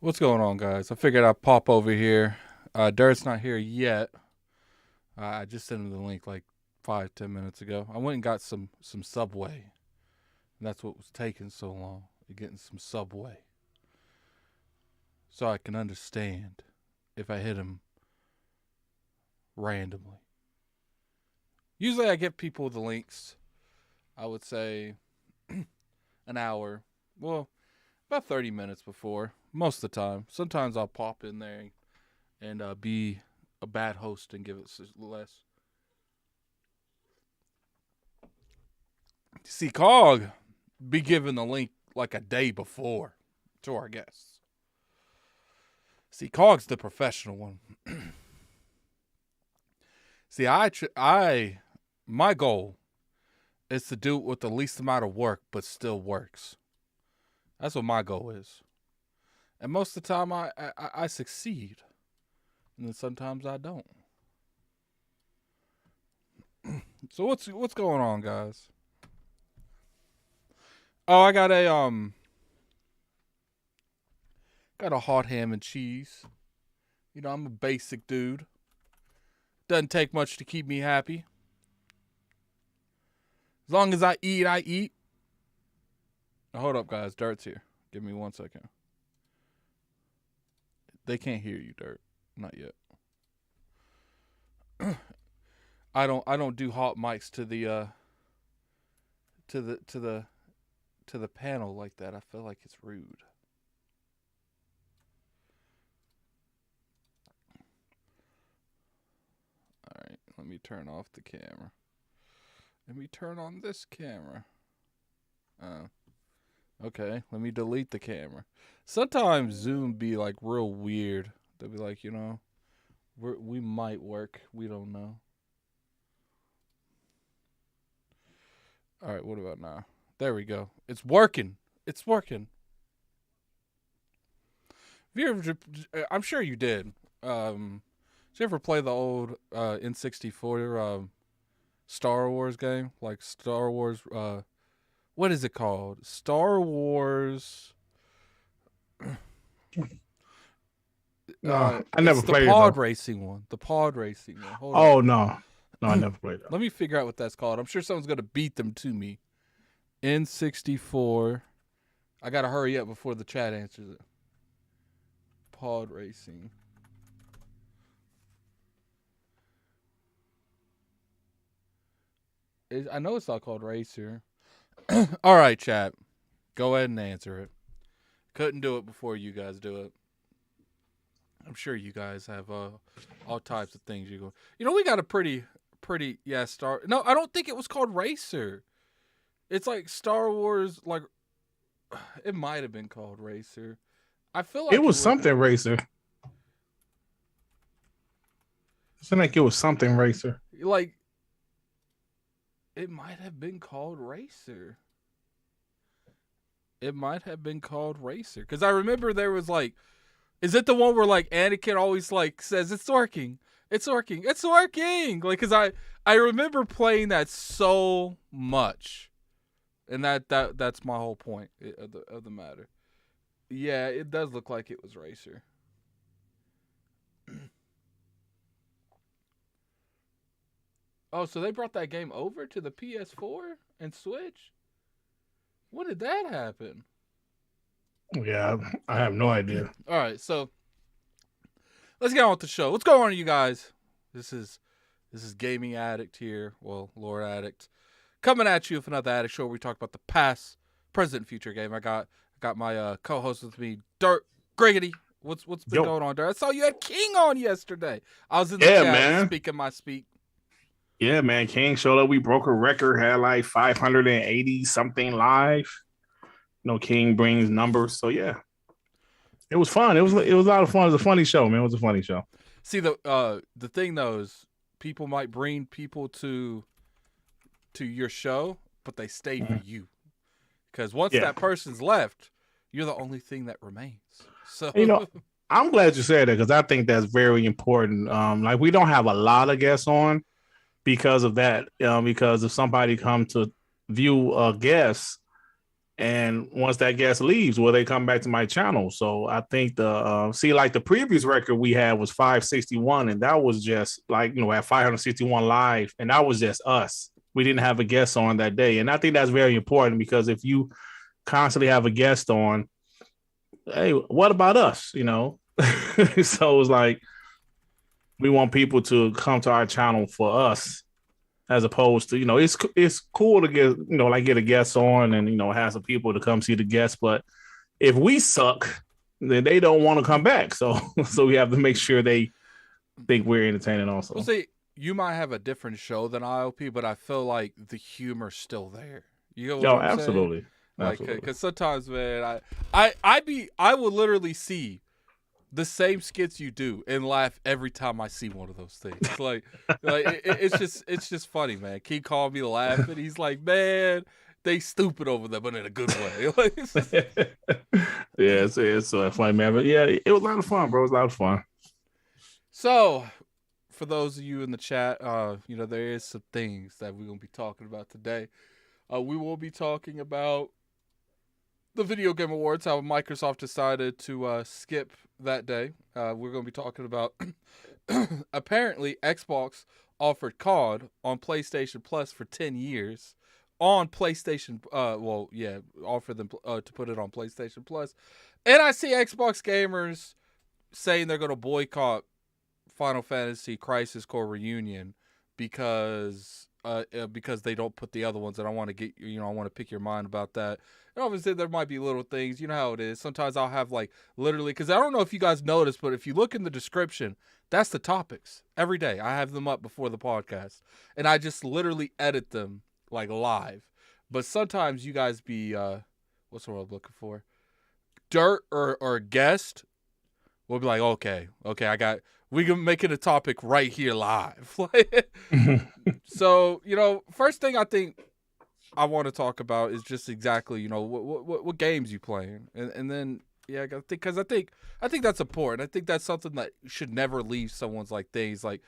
What's going on, guys? I figured I'd pop over here. Dirt's not here yet. I just sent him the link like 5-10 minutes ago. I went and got some Subway. And that's what was taking so long. Getting some Subway. So I can understand if I hit him randomly. Usually I get people the links, I would say an hour. Well, about 30 minutes before. Most of the time. Sometimes I'll pop in there and be a bad host and give it less. See, COG be giving the link like a day before to our guests. See, COG's the professional one. See, my goal is to do it with the least amount of work, but still works. That's what my goal is. And most of the time I succeed. And then sometimes I don't. So what's going on, guys? Oh, I got a hot ham and cheese. You know, I'm a basic dude. Doesn't take much to keep me happy. As long as I eat, I eat. Now, hold up, guys. Dirt's here. Give me 1 second. They can't hear you, Dirt. Not yet. I don't do hot mics to the panel like that. I feel like it's rude. All right, let me turn off the camera. Let me turn on this camera. Okay, let me delete the camera. Sometimes Zoom be like real weird. They'll be like, you know, we might work. We don't know. All right, what about now? There we go. It's working. It's working. I'm sure you did. Did you ever play the old N64 Star Wars game? Like Star Wars... what is it called? Star Wars. No, I never played it. The pod racing one. The pod racing one. Hold on. Oh, no. No, I never played that. Let me figure out what that's called. I'm sure someone's going to beat them to me. N64. I got to hurry up before the chat answers it. Pod racing. I know it's not called Racer. All right, chat. Go ahead and answer it. Couldn't do it before you guys do it. I'm sure you guys have all types of things you go. You know, we got a pretty No, I don't think it was called Racer. It's like Star Wars, like It might have been called Racer. I feel It like was something racer. It seemed like it was something racer. like it might have been called Racer. It might have been called Racer because I remember there was like, is it the one where like Anakin always like says it's working, it's working, it's working? Like, cause I remember playing that so much, and that's my whole point of the matter. Yeah, it does look like it was Racer. Oh, so they brought that game over to the PS4 and Switch? When did that happen? Yeah, I have no idea. All right, so let's get on with the show. What's going on, you guys? This is Gaming Addict here. Well, Lord Addict, coming at you with another Addict show where we talk about the past, present, future game. I got my co-host with me, Dirt Griggity. What's been going on, Dirt? I saw you had King on yesterday. I was in the chat man. speaking my speak. Yeah, man. King showed up. We broke a record. Had like 580 something live. King brings numbers. So yeah, it was fun. It was a lot of fun. It was a funny show, man. It was a funny show. See, the thing though is people might bring people to your show, but they stay for you. Because once that person's left, you're the only thing that remains. So I'm glad you said that because I think that's very important. Like we don't have a lot of guests on because of that. Because if somebody come to view a guest, and once that guest leaves, will they come back to my channel? So I think like the previous record we had was 561, and that was just like at 561 live, and that was just us. We didn't have a guest on that day, and I think that's very important because if you constantly have a guest on, hey, what about us? So it's like we want people to come to our channel for us, as opposed to it's cool to get a guest on and have some people to come see the guests, but if we suck, then they don't want to come back. So we have to make sure they think we're entertaining also. Well, see, you might have a different show than IOP, but I feel like the humor's still there. You know what I'm absolutely. saying? Like, because sometimes, man, I will literally see the same skits you do and laugh every time I see one of those things. Like it's just funny, man. He called me laughing. He's like, man, they stupid over there, but in a good way. Yeah, it's funny, man. But yeah, it was a lot of fun, bro. It was a lot of fun. So, for those of you in the chat, there is some things that we're gonna be talking about today. We will be talking about the Video Game Awards, how Microsoft decided to skip that day. We're going to be talking about apparently Xbox offered COD on PlayStation Plus for 10 years on PlayStation. Offered them to put it on PlayStation Plus. And I see Xbox gamers saying they're going to boycott Final Fantasy Crisis Core Reunion because they don't put the other ones. And I want to get I want to pick your mind about that. And obviously there might be little things, you know how it is. Sometimes I'll have like literally, because I don't know if you guys noticed, but if you look in the description, that's the topics every day. I have them up before the podcast, and I just literally edit them like live. But sometimes you guys be what's the word I'm looking for? Dirt or guest will be like, okay, we can make it a topic right here live. So, first thing I think I want to talk about is just exactly, what games you playing, and then I think that's important. I think that's something that should never leave someone's like things, like,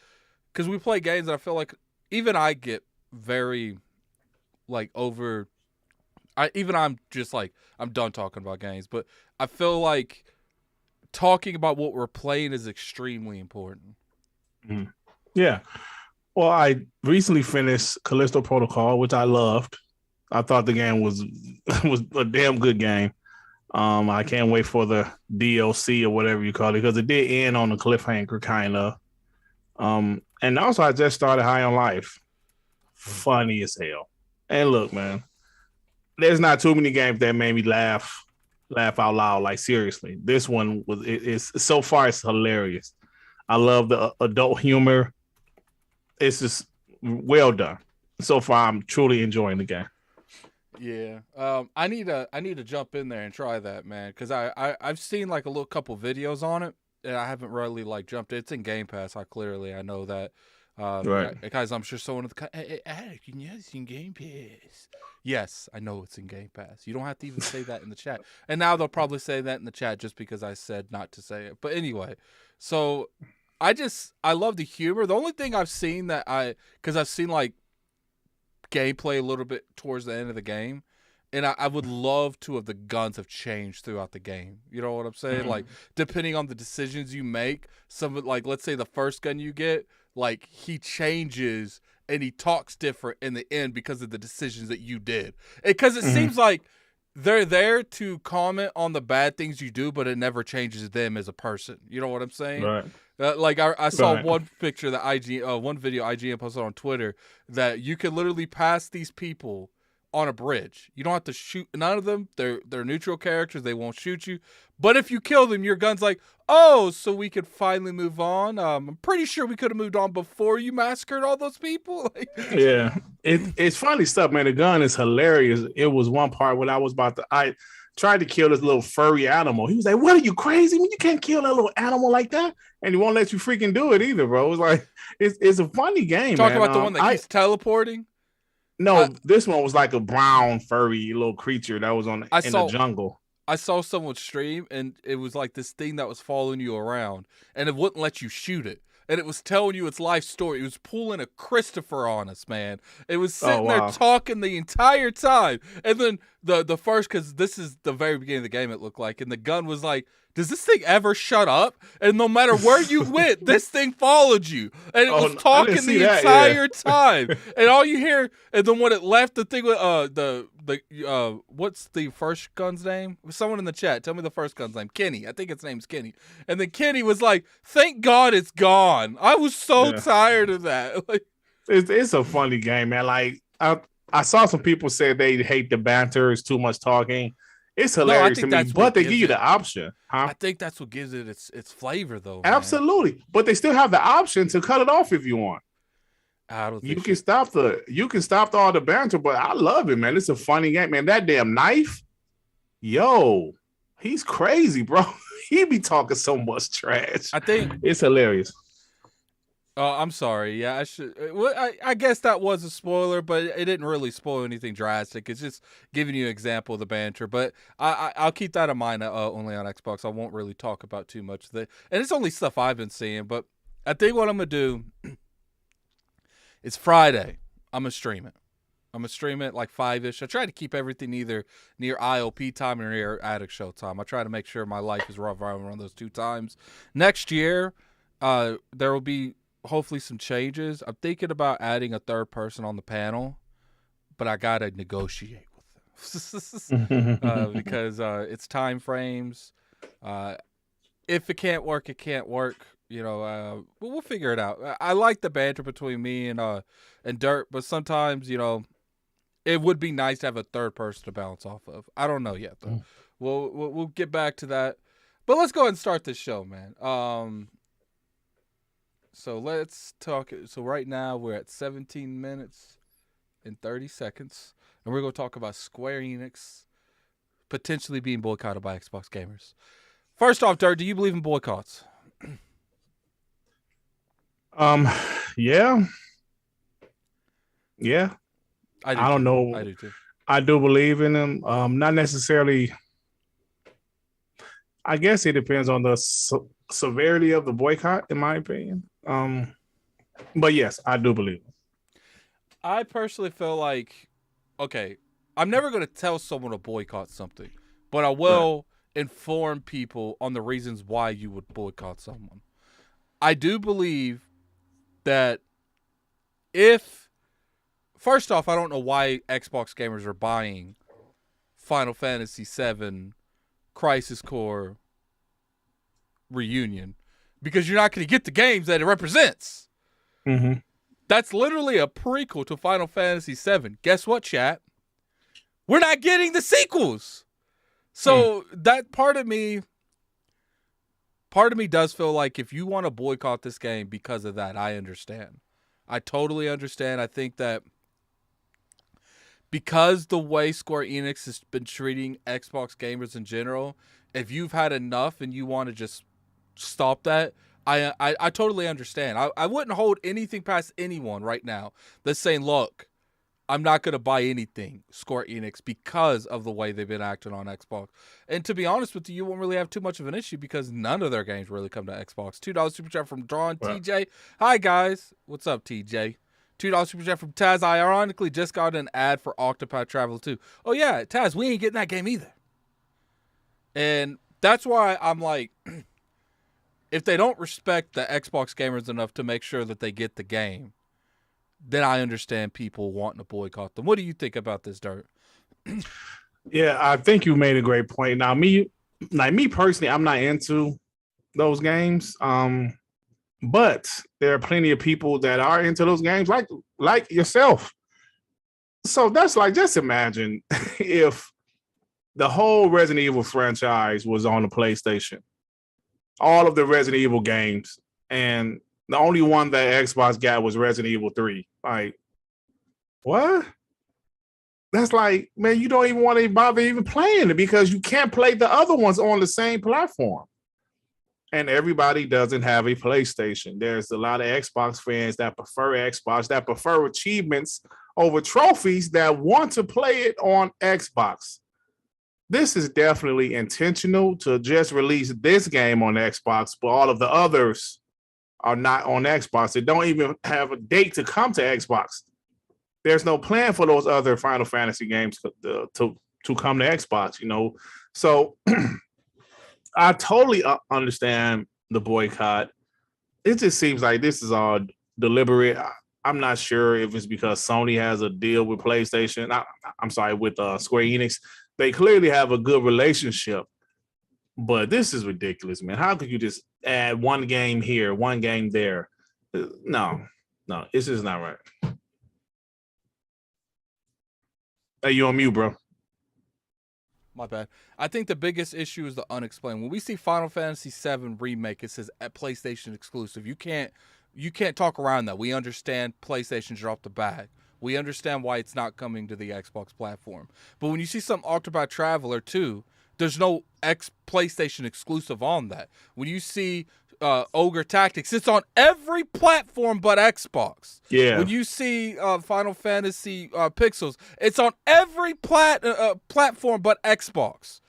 because we play games and I feel like even I get very like I'm just like, I'm done talking about games, but I feel like talking about what we're playing is extremely important. Yeah. Well, I recently finished Callisto Protocol, which I loved. I thought the game was a damn good game. I can't wait for the DLC or whatever you call it, because it did end on a cliffhanger, kind of. And also, I just started High on Life. Funny as hell. And look, man, there's not too many games that made me laugh out loud. Like, seriously, this one it's so far it's hilarious. I love the adult humor. It's just well done. So far, I'm truly enjoying the game. Yeah. I need to jump in there and try that, man, because I've seen like a little couple videos on it, and I haven't really like jumped. It's in Game Pass. I know that. Right. Guys, I'm sure someone in the Addict, it's in Game Pass. Yes, I know it's in Game Pass. You don't have to even say that in the chat. And now they'll probably say that in the chat just because I said not to say it. But anyway, so I love the humor. The only thing I've seen because I've seen like gameplay a little bit towards the end of the game, and I would love to have the guns have changed throughout the game. You know what I'm saying? Like, depending on the decisions you make, like, let's say the first gun you get, like, he changes and he talks different in the end because of the decisions that you did. Because it seems like they're there to comment on the bad things you do, but it never changes them as a person. You know what I'm saying? Right. Like I saw Right. one picture that one video IGN posted on Twitter that you can literally pass these people on a bridge. You don't have to shoot none of them. They're neutral characters. They won't shoot you. But if you kill them, your gun's like, oh, so we could finally move on. I'm pretty sure we could have moved on before you massacred all those people. Yeah, it's funny stuff, man. The gun is hilarious. It was one part when I tried to kill this little furry animal. He was like, "What are you crazy? You can't kill that little animal like that." And he won't let you freaking do it either, bro. It's like it's a funny game. Talk man. about the one that keeps teleporting. No, this one was like a brown furry little creature that was in the jungle. I saw someone stream, and it was like this thing that was following you around, and it wouldn't let you shoot it. And it was telling you its life story. It was pulling a Christopher on us, man. It was sitting there talking the entire time. And then the first, because this is the very beginning of the game, it looked like, and the gun was like, does this thing ever shut up? And no matter where you went, this thing followed you. And it was talking the entire time. And all you hear, and then when it left, the thing with what's the first gun's name? Someone in the chat, tell me the first gun's name. Kenny. I think its name's Kenny. And then Kenny was like, thank God it's gone. I was so tired of that. Like, it's a funny game, man. Like I saw some people say they hate the banter, it's too much talking. It's hilarious to me, but they give you the option. Huh? I think that's what gives it its flavor, though. Absolutely, man. But they still have the option to cut it off if you want. I don't think you can stop all the banter, but I love it, man. It's a funny game, man. That damn knife, yo, he's crazy, bro. He be talking so much trash. I think it's hilarious. Oh, I'm sorry. Yeah, I should. Well, I guess that was a spoiler, but it didn't really spoil anything drastic. It's just giving you an example of the banter. But I'll keep that in mind. Only on Xbox, I won't really talk about too much of it. And it's only stuff I've been seeing. But I think what I'm gonna do is Friday. I'm gonna stream it. I'm gonna stream it like 5-ish. I try to keep everything either near IOP time or near Addict Show time. I try to make sure my life is revolving around those two times. Next year, there will be hopefully some changes. I'm thinking about adding a third person on the panel, but I gotta negotiate with them because it's time frames. If it can't work, it can't work. You know, we'll figure it out. I like the banter between me and Dirt, but sometimes it would be nice to have a third person to bounce off of. I don't know yet though. We'll get back to that, but let's go ahead and start this show, man. So let's talk. So right now we're at 17 minutes and 30 seconds. And we're going to talk about Square Enix potentially being boycotted by Xbox gamers. First off, Dirt, do you believe in boycotts? Yeah. I don't know. I do too. I do believe in them. Not necessarily. I guess it depends on the severity of the boycott, in my opinion. But yes, I do believe it. I personally feel like, okay, I'm never going to tell someone to boycott something, but I will inform people on the reasons why you would boycott someone. I do believe that first off, I don't know why Xbox gamers are buying Final Fantasy VII Crisis Core Reunion, because you're not going to get the games that it represents. Mm-hmm. That's literally a prequel to Final Fantasy VII. Guess what, chat? We're not getting the sequels. So that part of me does feel like if you want to boycott this game because of that, I understand. I totally understand. I think that because the way Square Enix has been treating Xbox gamers in general, if you've had enough and you want to just stop that, I totally understand. I wouldn't hold anything past anyone right now that's saying, look, I'm not going to buy anything Square Enix because of the way they've been acting on Xbox. And to be honest with you, you won't really have too much of an issue because none of their games really come to Xbox. $2 super chat from Drawn TJ. Hi, guys. What's up, TJ? $2 super chat from Taz. I ironically just got an ad for Octopath Traveler 2. Oh, yeah, Taz, we ain't getting that game either. And that's why I'm like, if they don't respect the Xbox gamers enough to make sure that they get the game, then I understand people wanting to boycott them. What do you think about this, Dirt? Yeah, I think you made a great point. Now, me personally, I'm not into those games. But there are plenty of people that are into those games, like yourself. So that's like, just imagine if the whole Resident Evil franchise was on the PlayStation, all of the Resident Evil games, and the only one that Xbox got was Resident Evil 3. Like, what? That's like, man, you don't even want to bother even playing it because you can't play the other ones on the same platform. And everybody doesn't have a PlayStation. There's a lot of Xbox fans that prefer Xbox, that prefer achievements over trophies, that want to play it on Xbox. This is definitely intentional to just release this game on Xbox, but all of the others are not on Xbox. They don't even have a date to come to Xbox. There's no plan for those other Final Fantasy games to come to Xbox, you know? So I totally understand the boycott. It just seems like this is all deliberate. I'm not sure if it's because Sony has a deal with PlayStation. With Square Enix. They clearly have a good relationship, but this is ridiculous, man. How could you just add one game here, one game there? No, it's just not right. Hey, you on mute, bro? My bad. I think the biggest issue is the unexplained. When we see Final Fantasy VII Remake, it says at PlayStation exclusive. You can't talk around that. We understand PlayStation dropped the bag. We understand why it's not coming to the Xbox platform. But when you see some Octopath Traveler 2, there's no PlayStation exclusive on that. When you see Ogre Tactics, it's on every platform but Xbox. Yeah. When you see Final Fantasy Pixels, it's on every platform but Xbox.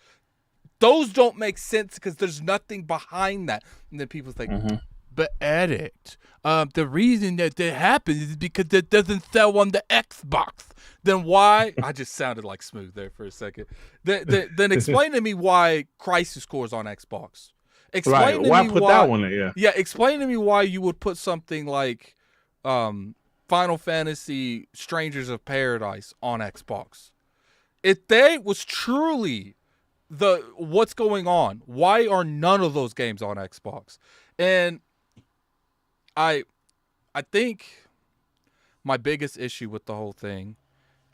Those don't make sense because there's nothing behind that. And then people think, but Addict, the reason that happens is because it doesn't sell on the Xbox. Then why? I just sounded like Smooth there for a second. Then explain to me why Crisis Core is on Xbox. Explain to why me put that one there? Yeah, explain to me why you would put something like Final Fantasy Strangers of Paradise on Xbox. If they was truly what's going on, why are none of those games on Xbox? And I think my biggest issue with the whole thing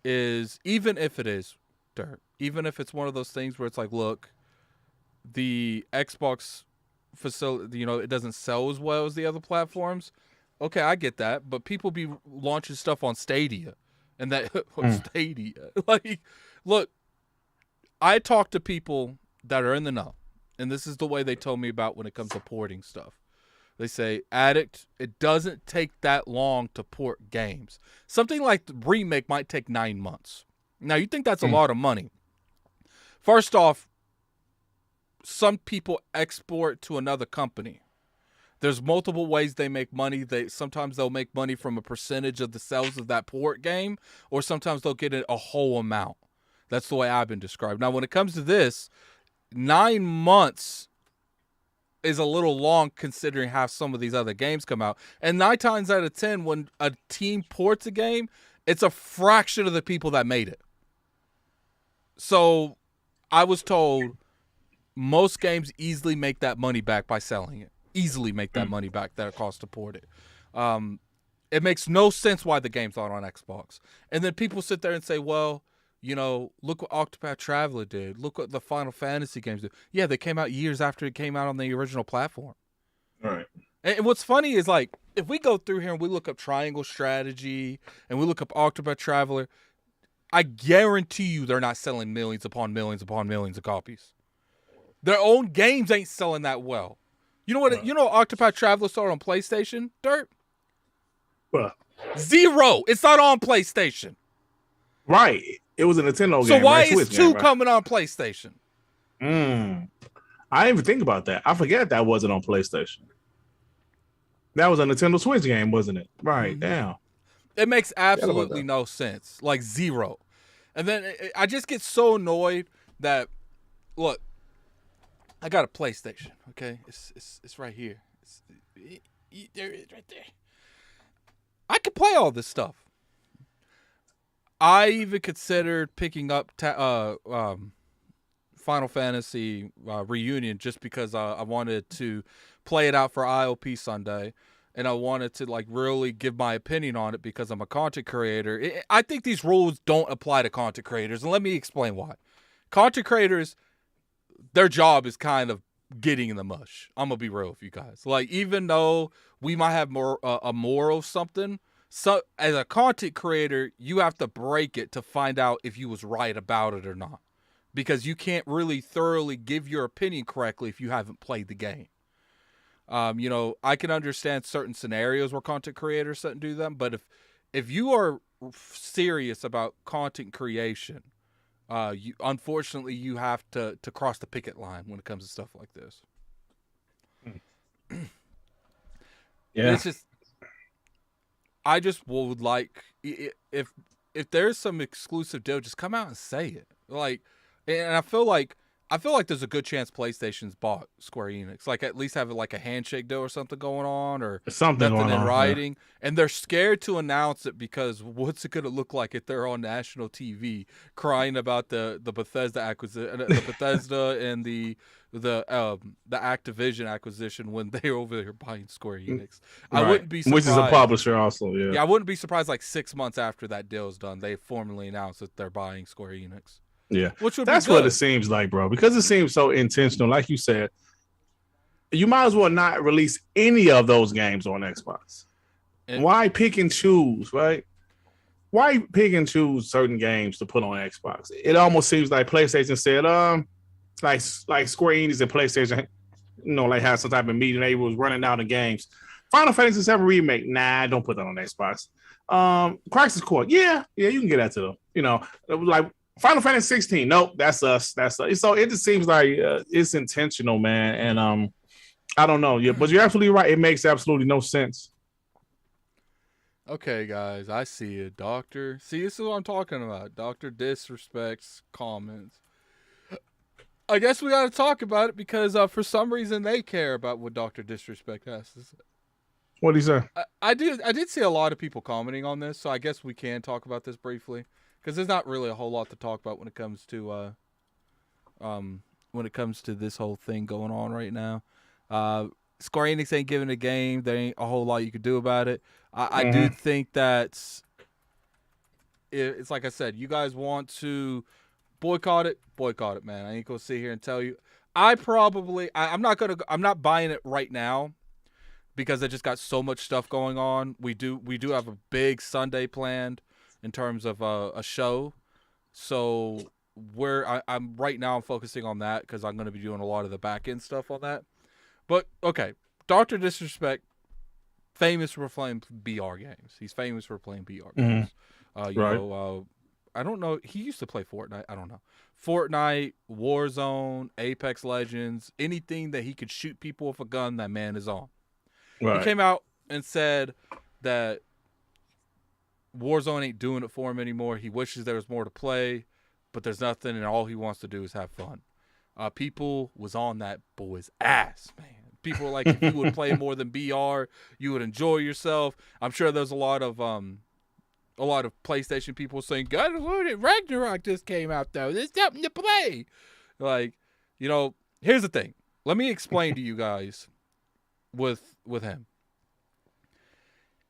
is, even if it is Dirt, even if it's one of those things where it's like, look, the Xbox facility, it doesn't sell as well as the other platforms. Okay, I get that, but people be launching stuff on Stadia, and that Stadia. Like, look, I talk to people that are in the know, and this is the way they told me about when it comes to porting stuff. They say, Addict, it doesn't take that long to port games. Something like the Remake might take 9 months. Now, you think that's a lot of money. First off, some people export to another company. There's multiple ways they make money. Sometimes they'll make money from a percentage of the sales of that port game, or sometimes they'll get a whole amount. That's the way I've been described. Now, when it comes to this, 9 months is a little long considering how some of these other games come out. And 9 times out of 10, when a team ports a game, it's a fraction of the people that made it. So I was told most games easily make that money back by selling it. Easily make that money back that it costs to port it. It makes no sense why the game's not on Xbox. And then people sit there and say, well, look what Octopath Traveler did. Look what the Final Fantasy games did. Yeah, they came out years after it came out on the original platform. All right. And what's funny is, like, if we go through here and we look up Triangle Strategy and we look up Octopath Traveler, I guarantee you they're not selling millions upon millions upon millions of copies. Their own games ain't selling that well. You know what? You know Octopath Traveler sold on PlayStation, Dirt? Well, 0. It's not on PlayStation. Right. It was a Nintendo game. So why right? is 2 coming on PlayStation? I didn't even think about that. I forget that wasn't on PlayStation. That was a Nintendo Switch game, wasn't it? Right. Damn. It makes absolutely no sense. Like 0. And then I just get so annoyed that, look, I got a PlayStation, okay? It's right here. There it is right there. I could play all this stuff. I even considered picking up Final Fantasy Reunion just because I wanted to play it out for IOP Sunday. And I wanted to like really give my opinion on it because I'm a content creator. I think these rules don't apply to content creators. And let me explain why. Content creators, their job is kind of getting in the mush. I'm going to be real with you guys. Like, even though we might have more a moral something, so as a content creator, you have to break it to find out if you was right about it or not. Because you can't really thoroughly give your opinion correctly if you haven't played the game. You know, I can understand certain scenarios where content creators shouldn't do them, but if you are serious about content creation, unfortunately you have to cross the picket line when it comes to stuff like this. Yeah, it's just, I just would like if there's some exclusive deal, just come out and say it. Like, and I feel like there's a good chance PlayStation's bought Square Enix. Like, at least have like a handshake deal or something going on, or something nothing in writing. Yeah. And they're scared to announce it because what's it going to look like if they're on national TV crying about the Bethesda acquisition, the Bethesda and the Activision acquisition when they're over there buying Square Enix. Right. I wouldn't be surprised. Which is a publisher also. Yeah. Yeah, I wouldn't be surprised like 6 months after that deal is done, they formally announce that they're buying Square Enix. Yeah, that's what it seems like, bro. Because it seems so intentional. Like you said, you might as well not release any of those games on Xbox. Why pick and choose, right? Why pick and choose certain games to put on Xbox? It almost seems like PlayStation said, like Square Enix and PlayStation, you know, like had some type of meeting. They was running down the games. Final Fantasy VII Remake, nah, don't put that on Xbox. Crisis Core, yeah, you can get that to them. You know, like. Final Fantasy 16. Nope, that's us. That's us. So it just seems like it's intentional, man. And I don't know. Yeah, but you're absolutely right. It makes absolutely no sense. Okay, guys, I see it, Doctor. See, this is what I'm talking about. Doctor disrespects comments. I guess we got to talk about it because for some reason they care about what Doctor Disrespect has to say. What did he say? I did see a lot of people commenting on this, so I guess we can talk about this briefly. Because there's not really a whole lot to talk about when it comes to this whole thing going on right now. Square Enix ain't giving a game. There ain't a whole lot you could do about it. I do think that it's like I said. You guys want to boycott it, man. I ain't gonna sit here and tell you. I'm not buying it right now because I just got so much stuff going on. We do have a big Sunday planned. In terms of a show, so I'm right now, I'm focusing on that because I'm going to be doing a lot of the back end stuff on that. But okay, Dr. Disrespect, famous for playing BR games. He's famous for playing BR games. You know, I don't know. He used to play Fortnite. I don't know. Fortnite, Warzone, Apex Legends, anything that he could shoot people with a gun, that man is on. Right. He came out and said that Warzone ain't doing it for him anymore. He wishes there was more to play, but there's nothing, and all he wants to do is have fun. People was on that boy's ass, man. People were like, if you would play more than BR, you would enjoy yourself. I'm sure there's a lot of PlayStation people saying, God of War Ragnarok just came out though. There's something to play. Like, you know, here's the thing. Let me explain to you guys with him.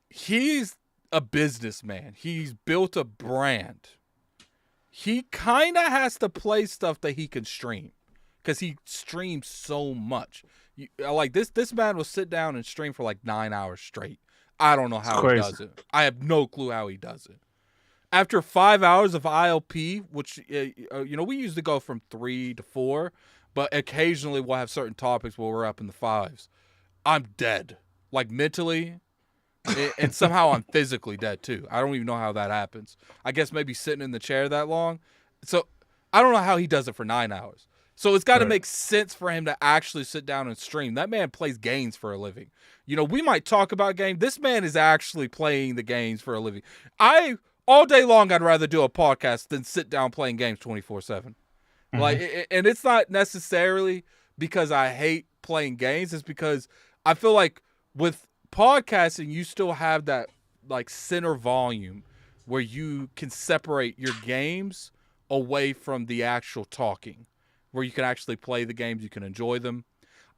He's a businessman. He's built a brand. He kind of has to play stuff that he can stream because he streams so much. Like this man will sit down and stream for like 9 hours straight. I don't know how he does it. I have no clue how he does it. After 5 hours of ILP, which we usually go from 3 to 4, but occasionally we'll have certain topics where we're up in the 5s. I'm dead, like mentally, and somehow I'm physically dead too. I don't even know how that happens. I guess maybe sitting in the chair that long. So I don't know how he does it for 9 hours. So it's got to make sense for him to actually sit down and stream. That man plays games for a living. We might talk about games. This man is actually playing the games for a living. All day long, I'd rather do a podcast than sit down playing games 24/7. Like, and it's not necessarily because I hate playing games. It's because I feel like with podcasting, you still have that like center volume where you can separate your games away from the actual talking, where you can actually play the games, you can enjoy them.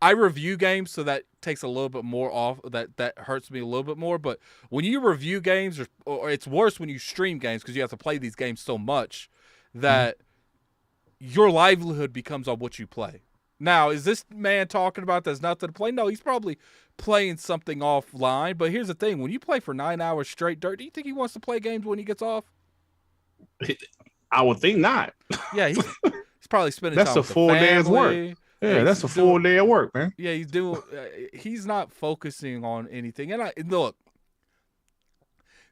I review games, so that takes a little bit more off. That hurts me a little bit more. But when you review games, or it's worse when you stream games because you have to play these games so much that your livelihood becomes on what you play. Now, is this man talking about there's nothing to play? No, he's probably playing something offline. But here's the thing. When you play for 9 hours straight, Dirt, do you think he wants to play games when he gets off? I would think not. Yeah, he's probably spending time with the family. That's a full day's work. Yeah, that's a full day of work, man. Yeah, he's doing. He's not focusing on anything. And look,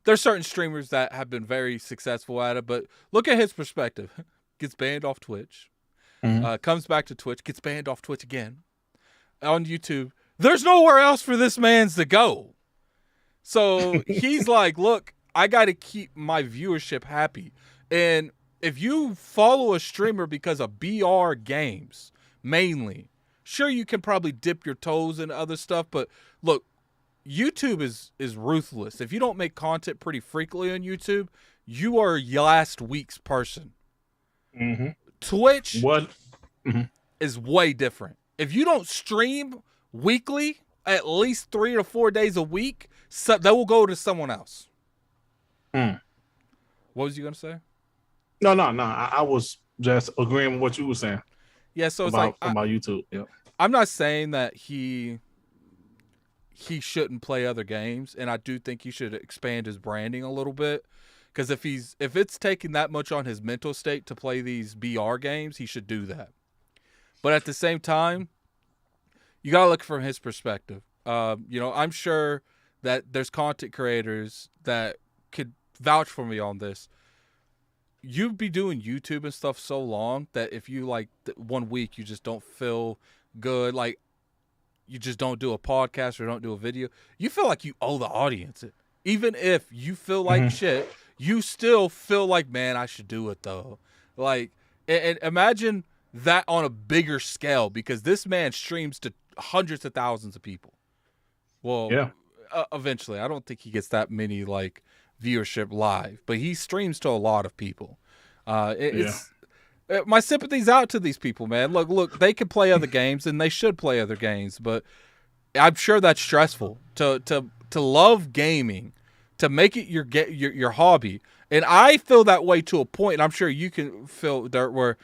there's certain streamers that have been very successful at it, but look at his perspective. Gets banned off Twitch, comes back to Twitch, gets banned off Twitch again, on YouTube. There's nowhere else for this man's to go. So he's like, look, I got to keep my viewership happy. And if you follow a streamer because of BR games, mainly, sure, you can probably dip your toes in other stuff, but look, YouTube is ruthless. If you don't make content pretty frequently on YouTube, you are last week's person. Twitch is way different. If you don't stream weekly, at least 3 to 4 days a week, that will go to someone else. What was you gonna say? No. I was just agreeing with what you were saying. Yeah, so it's about YouTube. Yeah, I'm not saying that he shouldn't play other games, and I do think he should expand his branding a little bit. Because if it's taking that much on his mental state to play these BR games, he should do that. But at the same time, you gotta look from his perspective. I'm sure that there's content creators that could vouch for me on this. You'd be doing YouTube and stuff so long that if you like 1 week you just don't feel good, like you just don't do a podcast or don't do a video, you feel like you owe the audience it. Even if you feel like shit, you still feel like, man, I should do it though. Like, and imagine that on a bigger scale, because this man streams to hundreds of thousands of people. Well, yeah. Eventually, I don't think he gets that many like viewership live, but he streams to a lot of people. My sympathy's out to these people, man. Look, they can play other games and they should play other games, but I'm sure that's stressful to love gaming, to make it your hobby. And I feel that way to a point, and I'm sure you can feel that, where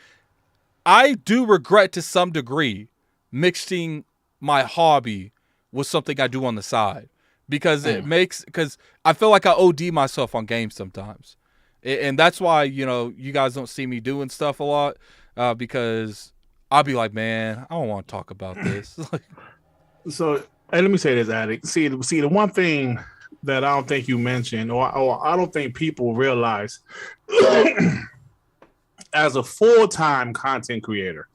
I do regret to some degree mixing my hobby with something I do on the side, because because I feel like I OD myself on games sometimes. And that's why, you guys don't see me doing stuff a lot, because I'll be like, man, I don't want to talk about this. So, hey, let me say this, Addict. See, the one thing that I don't think you mentioned, or I don't think people realize, as a full-time content creator,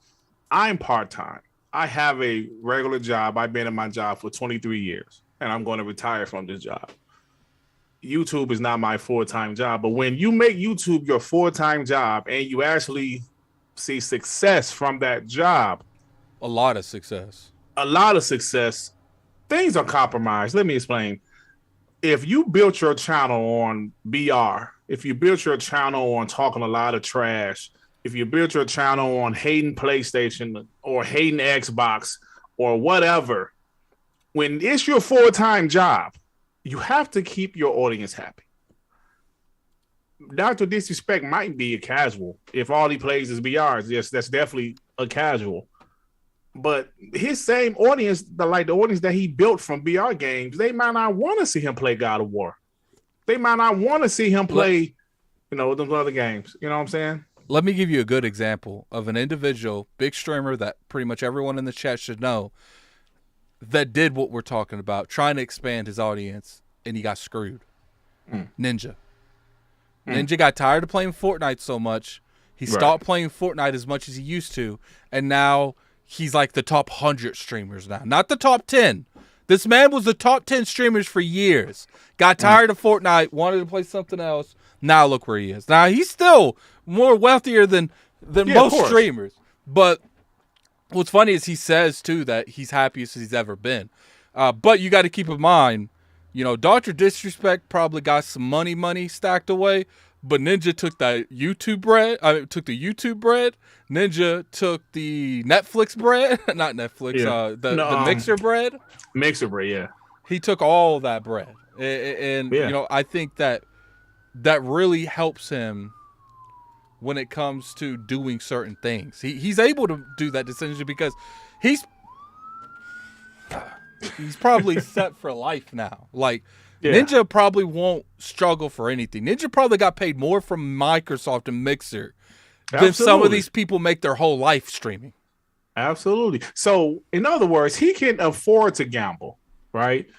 I'm part-time. I have a regular job. I've been in my job for 23 years, and I'm going to retire from this job. YouTube is not my full-time job, but when you make YouTube your full-time job and you actually see success from that job, a lot of success, things are compromised. Let me explain. If you built your channel on BR, if you built your channel on talking a lot of trash, if you built your channel on hating PlayStation or hating Xbox or whatever, when it's your full-time job, you have to keep your audience happy. Dr. Disrespect might be a casual. If all he plays is BRs, yes, that's definitely a casual. But his same audience, the audience that he built from BR games, they might not want to see him play God of War. They might not want to see him play with those other games. You know what I'm saying? Let me give you a good example of an individual, big streamer that pretty much everyone in the chat should know that did what we're talking about, trying to expand his audience, and he got screwed. Ninja. Ninja got tired of playing Fortnite so much, he stopped playing Fortnite as much as he used to, and now he's like the top 100 streamers now. Not the top 10. This man was the top 10 streamers for years. Got tired of Fortnite, wanted to play something else. Now look where he is. Now he's still more wealthier than most streamers. But what's funny is he says too that he's happiest he's ever been. But you got to keep in mind, Dr. Disrespect probably got some money stacked away. But Ninja took the YouTube bread. Ninja took the Netflix bread. Not Netflix. The Mixer bread. Mixer bread, yeah. He took all that bread. And I think that really helps him when it comes to doing certain things. He's able to do that decision because he's probably set for life now. Like, Ninja probably won't struggle for anything. Ninja probably got paid more from Microsoft and Mixer than some of these people make their whole life streaming. Absolutely. So, in other words, he can afford to gamble, right?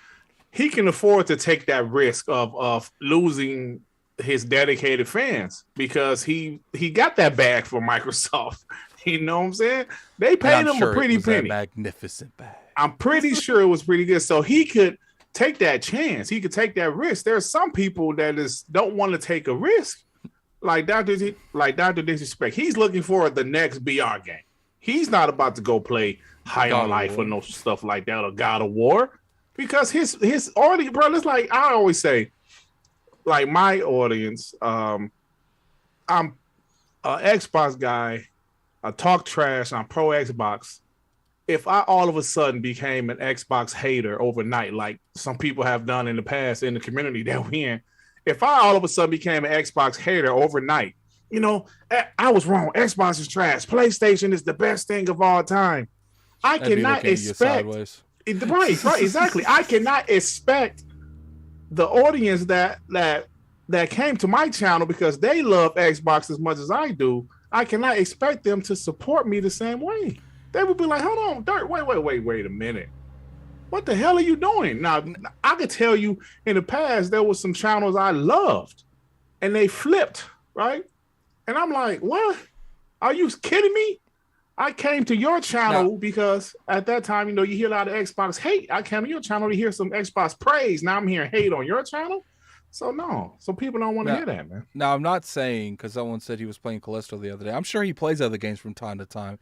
He can afford to take that risk of losing his dedicated fans because he got that bag from Microsoft. You know what I'm saying? They paid him a pretty penny. A magnificent bag. I'm pretty sure it was pretty good. So he could take that chance. He could take that risk. There are some people that don't want to take a risk. Like Dr. Disrespect. He's looking for the next BR game. He's not about to go play High on Life or no stuff like that or God of War. Because his audience, bro, it's like I always say, like my audience, I'm an Xbox guy, I talk trash, I'm pro Xbox. If I all of a sudden became an Xbox hater overnight, like some people have done in the past in the community that we in, if I all of a sudden became an Xbox hater overnight, I was wrong. Xbox is trash. PlayStation is the best thing of all time. I cannot expect. Right, exactly. I cannot expect the audience that came to my channel because they love Xbox as much as I do. I cannot expect them to support me the same way. They would be like, hold on, Dirt, wait a minute. What the hell are you doing? Now, I could tell you in the past, there was some channels I loved and they flipped, right? And I'm like, what? Are you kidding me? I came to your channel because at that time, you hear a lot of Xbox hate. I came to your channel to hear some Xbox praise. Now I'm hearing hate on your channel. So no, so people don't want to hear that, man. Now I'm not saying because someone said he was playing Callisto the other day. I'm sure he plays other games from time to time.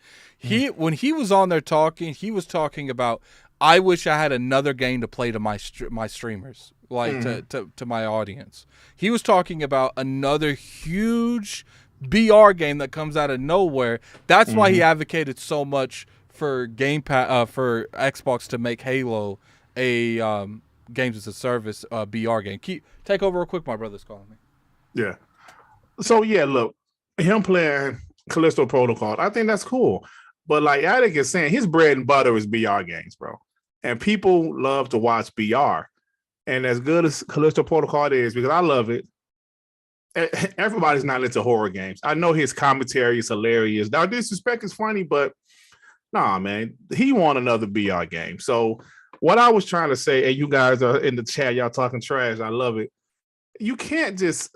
When he was on there talking, he was talking about, I wish I had another game to play to my streamers, like to my audience. He was talking about another huge BR game that comes out of nowhere. That's why he advocated so much for for Xbox to make Halo a games as a service BR game. Take over real quick. My brother's calling me. Yeah. So yeah, look, him playing Callisto Protocol, I think that's cool. But like Addict is saying, his bread and butter is BR games, bro. And people love to watch BR. And as good as Callisto Protocol is, because I love it, everybody's not into horror games. I know his commentary is hilarious. Now, Disrespect is funny, but nah, man, he want another BR game. So what I was trying to say, and you guys are in the chat, y'all talking trash. I love it. You can't just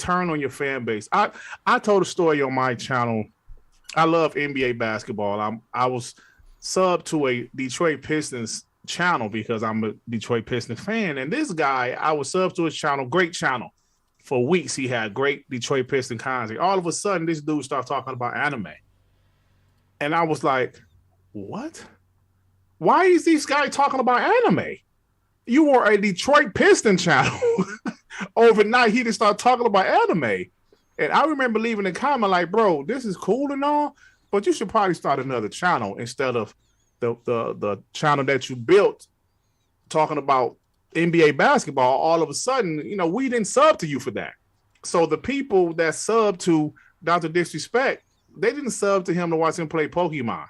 turn on your fan base. I told a story on my channel. I love NBA basketball. I was sub to a Detroit Pistons channel because I'm a Detroit Pistons fan. And this guy, I was sub to his channel, great channel. For weeks, he had great Detroit Pistons content. All of a sudden, this dude started talking about anime. And I was like, what? Why is this guy talking about anime? You were a Detroit Pistons channel. Overnight, he just started talking about anime. And I remember leaving a comment like, bro, this is cool and all, but you should probably start another channel instead of the channel that you built talking about NBA basketball. All of a sudden, we didn't sub to you for that. So the people that sub to Dr. Disrespect, they didn't sub to him to watch him play Pokemon.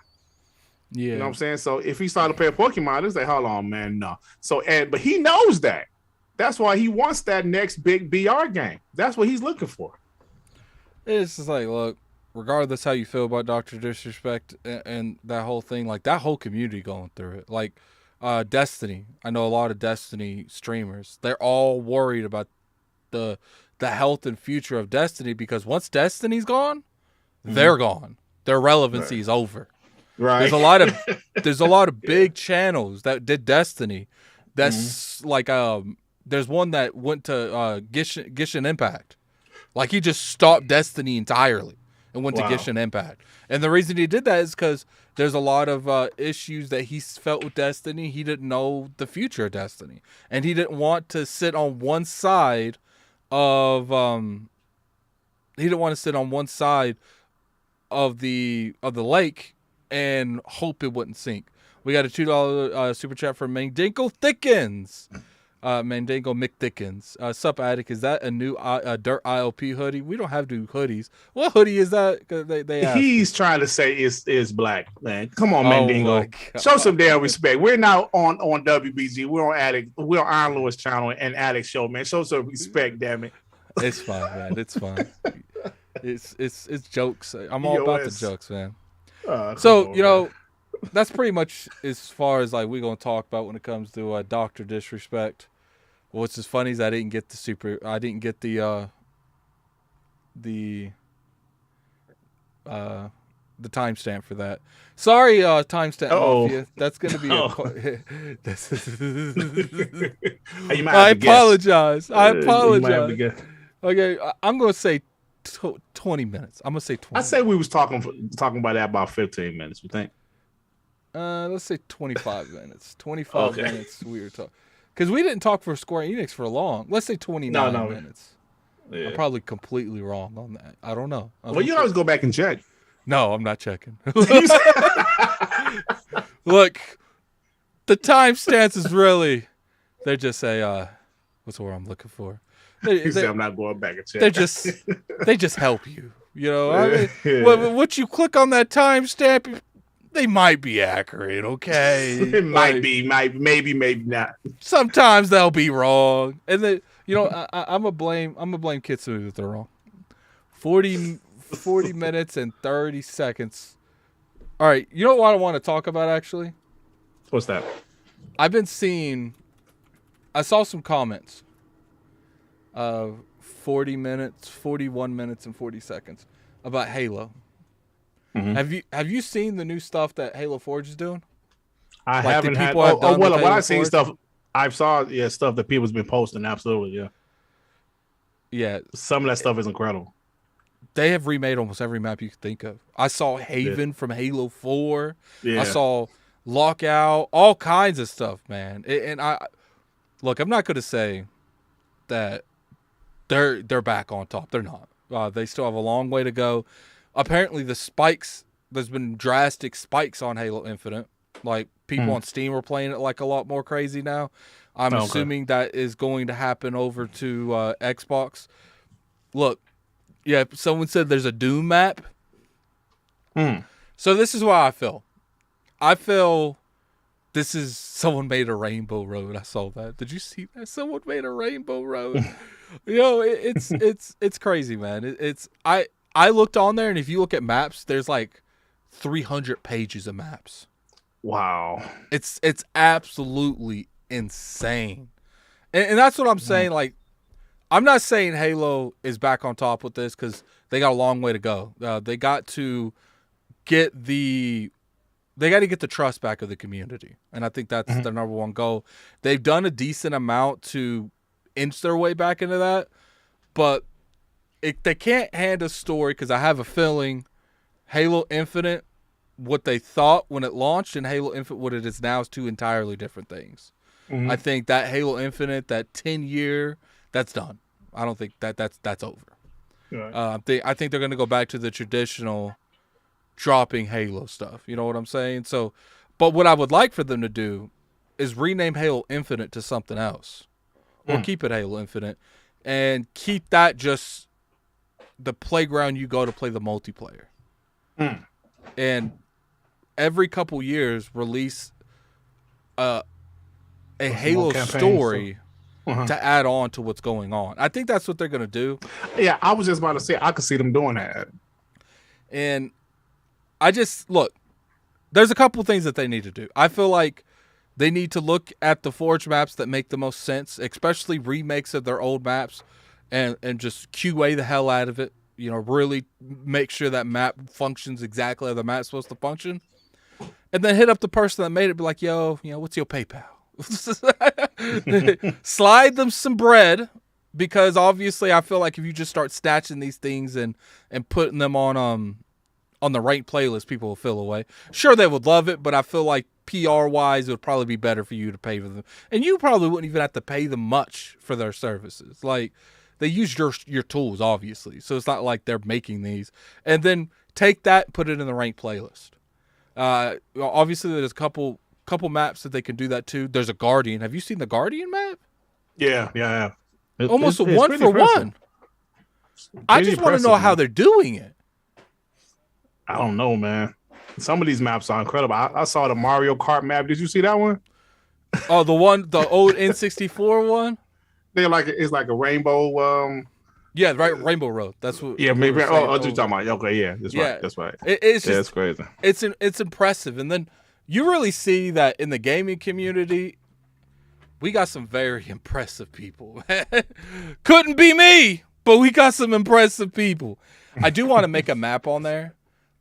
Yeah. You know what I'm saying? So if he started playing Pokemon, it's like, hold on, man, no. So, but he knows that. That's why he wants that next big BR game. That's what he's looking for. It's just like, look, regardless how you feel about Dr. Disrespect and that whole thing, like that whole community going through it. Like Destiny. I know a lot of Destiny streamers. They're all worried about the health and future of Destiny because once Destiny's gone, they're gone. Their relevancy is over. Right. There's a lot of big channels that did Destiny. That's like there's one that went to Gishin Impact. Like he just stopped Destiny entirely and went to Gishin Impact. And the reason he did that is because there's a lot of issues that he felt with Destiny. He didn't know the future of Destiny, and he didn't want to sit on one side of the lake and hope it wouldn't sink. We got a $2 super chat from Mandingo Thickens. Mandingo McThickens. Sup, Addict? Is that a new Dirt ILP hoodie? We don't have new hoodies. What hoodie is that? They He's trying to say it's black, man. Come on, Mandingo. Show some damn respect. We're now on WBG. We're on Addict. We're on Iron Lewis channel and Addict Show, man. Show some respect, damn it. It's fine, man. It's fine. It's jokes. I'm all about the jokes, man. So, man. That's pretty much as far as like we're gonna talk about when it comes to Dr. Disrespect. What's as funny is I didn't get the timestamp for that. Sorry, timestamp mafia. That's gonna be I apologize. Okay, I'm gonna say 20 minutes. I'm gonna say 20. I say we was talking about that about 15 minutes. You think? Let's say 25 minutes. 25 minutes we were talking. Because we didn't talk for Square Enix for long. Let's say 29 minutes. Yeah. I'm probably completely wrong on that. I don't know. Well, you always go back and check. No, I'm not checking. Look, the timestamps is really, they just say, what's the word I'm looking for? He said, I'm not going back and check. They just help you. I mean, what you click on that timestamp, they might be accurate, okay? It might be, maybe not. Sometimes they'll be wrong, and then I'm gonna blame Kitsune if they're wrong. 40 minutes and 30 seconds. All right, you know what I want to talk about actually? What's that? I saw some comments. 41 minutes and 40 seconds about Halo. Mm-hmm. Have you seen the new stuff that Halo Forge is doing? I haven't had. When I seen stuff, I saw stuff that people's been posting. Absolutely, yeah. Some of that stuff is incredible. They have remade almost every map you could think of. I saw Haven from Halo 4. Yeah. I saw Lockout, all kinds of stuff, man. And I'm not going to say that they're back on top. They're not. They still have a long way to go. Apparently, there's been drastic spikes on Halo Infinite. Like, people on Steam are playing it like a lot more crazy now. I'm assuming that is going to happen over to Xbox. Look, someone said there's a Doom map. So this is why I feel. I feel this is someone made a Rainbow Road. I saw that. Did you see that? Someone made a Rainbow Road. It's crazy, man. I looked on there, and if you look at maps, there's like 300 pages of maps. Wow. It's absolutely insane. And that's what I'm saying. Like, I'm not saying Halo is back on top with this because they got a long way to go. They got to get the trust back of the community. And I think that's their number one goal. They've done a decent amount to inch their way back into that, but they can't hand a story because I have a feeling Halo Infinite, what they thought when it launched, and Halo Infinite, what it is now, is two entirely different things. I think that Halo Infinite, that 10-year, that's done. I don't think that's over. Right. I think they're going to go back to the traditional dropping Halo stuff. You know what I'm saying? So, but what I would like for them to do is rename Halo Infinite to something else, or keep it Halo Infinite, and keep that just the playground you go to play the multiplayer. And every couple years release a Halo story to add on to what's going on. I think that's what they're going to do. Yeah, I was just about to say I could see them doing that. And I just look. There's a couple things that they need to do. I feel like they need to look at the Forge maps that make the most sense, especially remakes of their old maps, and just QA the hell out of it. You know, really make sure that map functions exactly how the map's supposed to function. And then hit up the person that made it, be like, yo, you know, what's your PayPal? Slide them some bread, because obviously I feel like if you just start stashing these things and putting them on the ranked playlist, people will feel away. Sure, they would love it, but I feel like PR-wise, it would probably be better for you to pay for them. And you probably wouldn't even have to pay them much for their services. Like, they use your tools, obviously, so it's not like they're making these. And then take that and put it in the ranked playlist. Obviously, there's a couple maps that they can do that too. There's a Guardian. Have you seen the Guardian map? Yeah. Almost a one for one. I just want to know how they're doing it. I don't know, man. Some of these maps are incredible. I saw the Mario Kart map. Did you see that one? Oh, the old N64 one? It's like a rainbow. Yeah, right. Rainbow Road. That's what. Yeah, maybe. Oh, you're talking about. Okay, yeah, that's right. It's just, it's crazy. It's impressive, and then you really see that in the gaming community. We got some very impressive people. Couldn't be me, but we got some impressive people. I do want to make a map on there.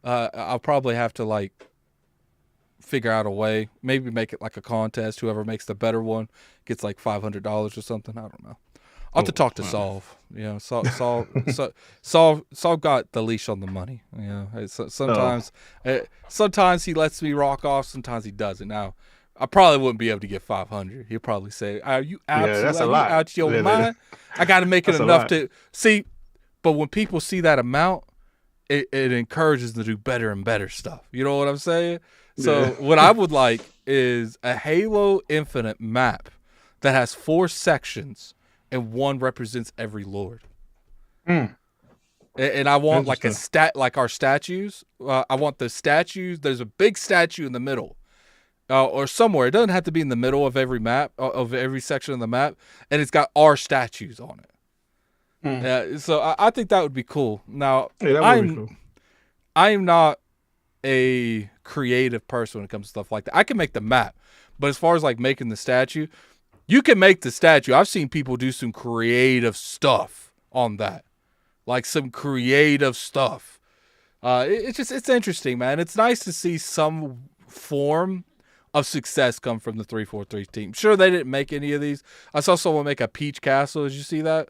I'll probably have to figure out a way. Maybe make it like a contest. Whoever makes the better one gets like $500 or something. I don't know. I'll have to talk to Solve. You know, Solve got the leash on the money. You know, sometimes he lets me rock off. Sometimes he doesn't. Now, I probably wouldn't be able to get 500. He'll probably say, "Are you absolutely out your mind? I got to make it enough to see." But when people see that amount, it encourages them to do better and better stuff. You know what I'm saying? So what I would like is a Halo Infinite map that has 4 sections and one represents every lord. And I want like like our statues. I want the statues. There's a big statue in the middle. Or somewhere. It doesn't have to be in the middle of every map, of every section of the map, and it's got our statues on it. So I think that would be cool. Now, that would be cool. I am not a creative person when it comes to stuff like that. I can make the map, but as far as like making the statue, you can make the statue. I've seen people do some creative stuff on that, like some creative stuff. It's interesting, man. It's nice to see some form of success come from the 343 team. Sure, they didn't make any of these. I saw someone make a Peach Castle. Did you see that?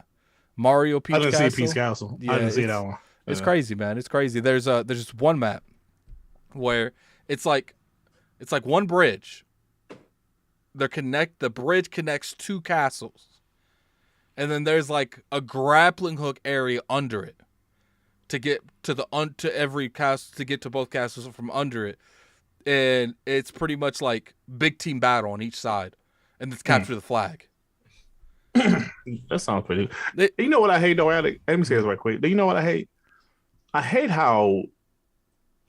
Mario Peach Castle? I didn't see Peach Castle. I didn't see that one. It's crazy, man. It's crazy. There's just one map where it's like one bridge. The bridge connects 2 castles. And then there's like a grappling hook area under it to get to every castle, to get to both castles from under it. And it's pretty much like big team battle on each side, and it's capture the flag. That sounds pretty good. You know what I hate though, Addict? Let me say this right quick. Do you know what I hate? I hate how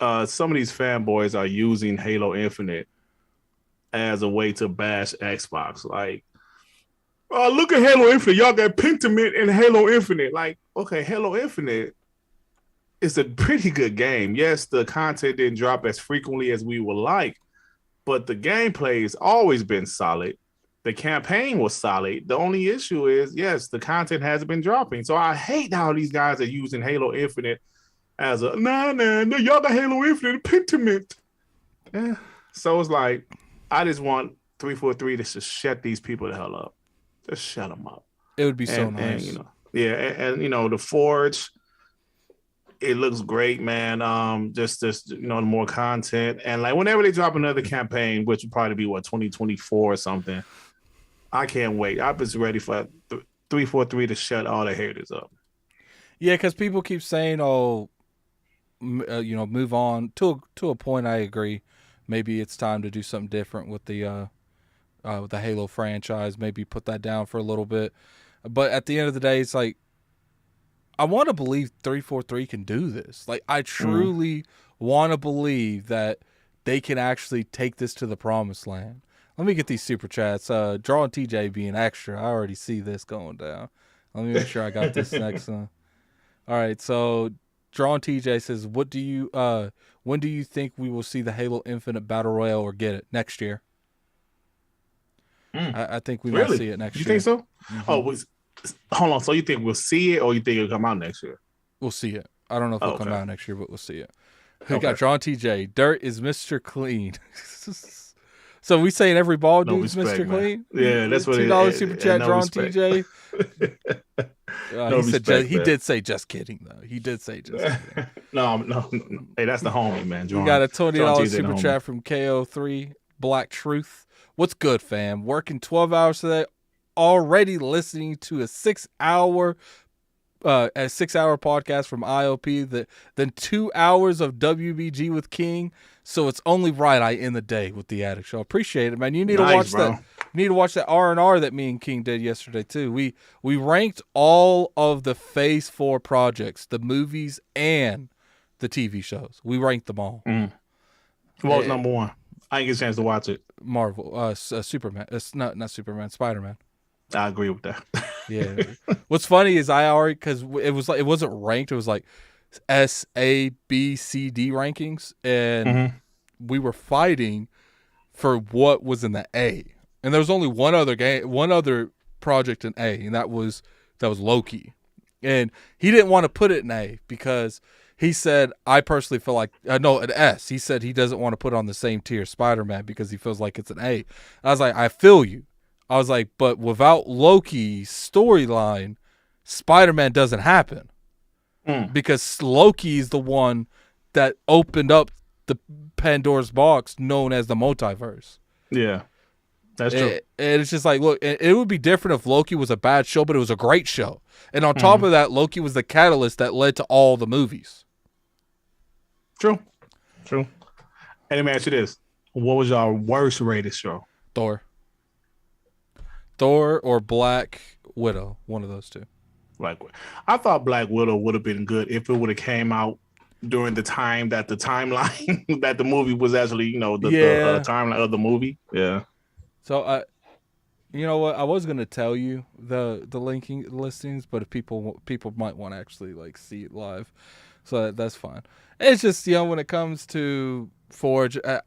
some of these fanboys are using Halo Infinite as a way to bash Xbox. Like, look at Halo Infinite. Y'all got Pentiment and Halo Infinite. Like, okay, Halo Infinite is a pretty good game. Yes, the content didn't drop as frequently as we would like, but the gameplay has always been solid. The campaign was solid. The only issue is, yes, the content hasn't been dropping. So I hate how these guys are using Halo Infinite as a, no, y'all got Halo Infinite, Pentiment. Yeah. So it's like, I just want 343 to just shut these people the hell up. Just shut them up. It would be so nice. And, the Forge, it looks great, man. Just more content, and like whenever they drop another campaign, which will probably be 2024 or something, I can't wait. I'm just ready for 343 to shut all the haters up. Yeah, because people keep saying, move on to a point. I agree. Maybe it's time to do something different with the Halo franchise. Maybe put that down for a little bit. But at the end of the day, it's like, I want to believe 343 can do this. Like, I truly want to believe that they can actually take this to the promised land. Let me get these super chats. Drawing TJ being extra. I already see this going down. Let me make sure I got this next one. All right, so Drawing TJ says, when do you think we will see the Halo Infinite Battle Royale or get it? Next year. I think we might see it next year. You think so? Mm-hmm. Oh, hold on. So you think we'll see it, or you think it'll come out next year? We'll see it. I don't know if it'll come out next year, but we'll see it. We got John TJ. Dirt is Mr. Clean. So we saying every ball dude's Mr. Man. Clean? Yeah, that's what $2 super chat, John TJ. He did say just kidding though. He did say just kidding. No. Hey, that's the homie, man. John. We got a $20 super chat from KO3 Black Truth. What's good, fam? Working 12 hours today, already listening to a 6-hour podcast from IOP, then 2 hours of WBG with King. So it's only right I end the day with the Addict Show. Appreciate it, man. You need to watch that. You need to watch that R&R that me and King did yesterday too. We ranked all of the Phase 4 projects, the movies and the TV shows. We ranked them all. What was number one? I didn't get a chance to watch it. Marvel, Superman. It's not Superman. Spider-Man. I agree with that. Yeah. What's funny is I already, because it was like, it wasn't ranked. It was like S, A, B, C, D rankings, and we were fighting for what was in the A. And there was only one other project in A, and that was Loki. And he didn't want to put it in A because he said, I personally feel like, an S. He said he doesn't want to put it on the same tier as Spider-Man because he feels like it's an A. I was like, I feel you. I was like, but without Loki's storyline, Spider-Man doesn't happen. Because Loki is the one that opened up the Pandora's box known as the multiverse. Yeah, that's true. And it's just like, look, it would be different if Loki was a bad show, but it was a great show. And on top of that, Loki was the catalyst that led to all the movies. True. And let me ask you this. What was your worst rated show? Thor or Black Widow, one of those two. I thought Black Widow would have been good if it would have came out during the time that the timeline that the movie was actually, the timeline of the movie. Yeah. So you know what? I was gonna tell you the linking listings, but if people might want to actually see it live, so that's fine. It's just when it comes to Forge, I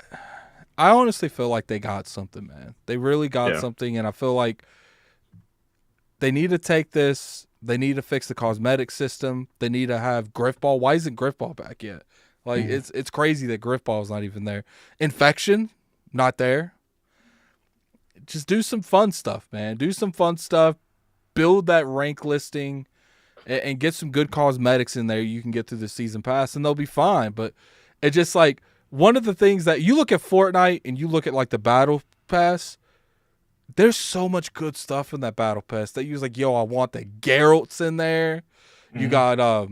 honestly feel like they got something, man. They really got something, and I feel like they need to take this. They need to fix the cosmetic system. They need to have Griffball. Why isn't Griffball back yet? It's crazy that Griffball is not even there. Infection, not there. Just do some fun stuff, man. Do some fun stuff. Build that rank listing and get some good cosmetics in there you can get through the season pass, and they'll be fine. But it's just one of the things that you look at Fortnite and you look at the battle pass, there's so much good stuff in that battle pass that you're I want the Geralt's in there. You got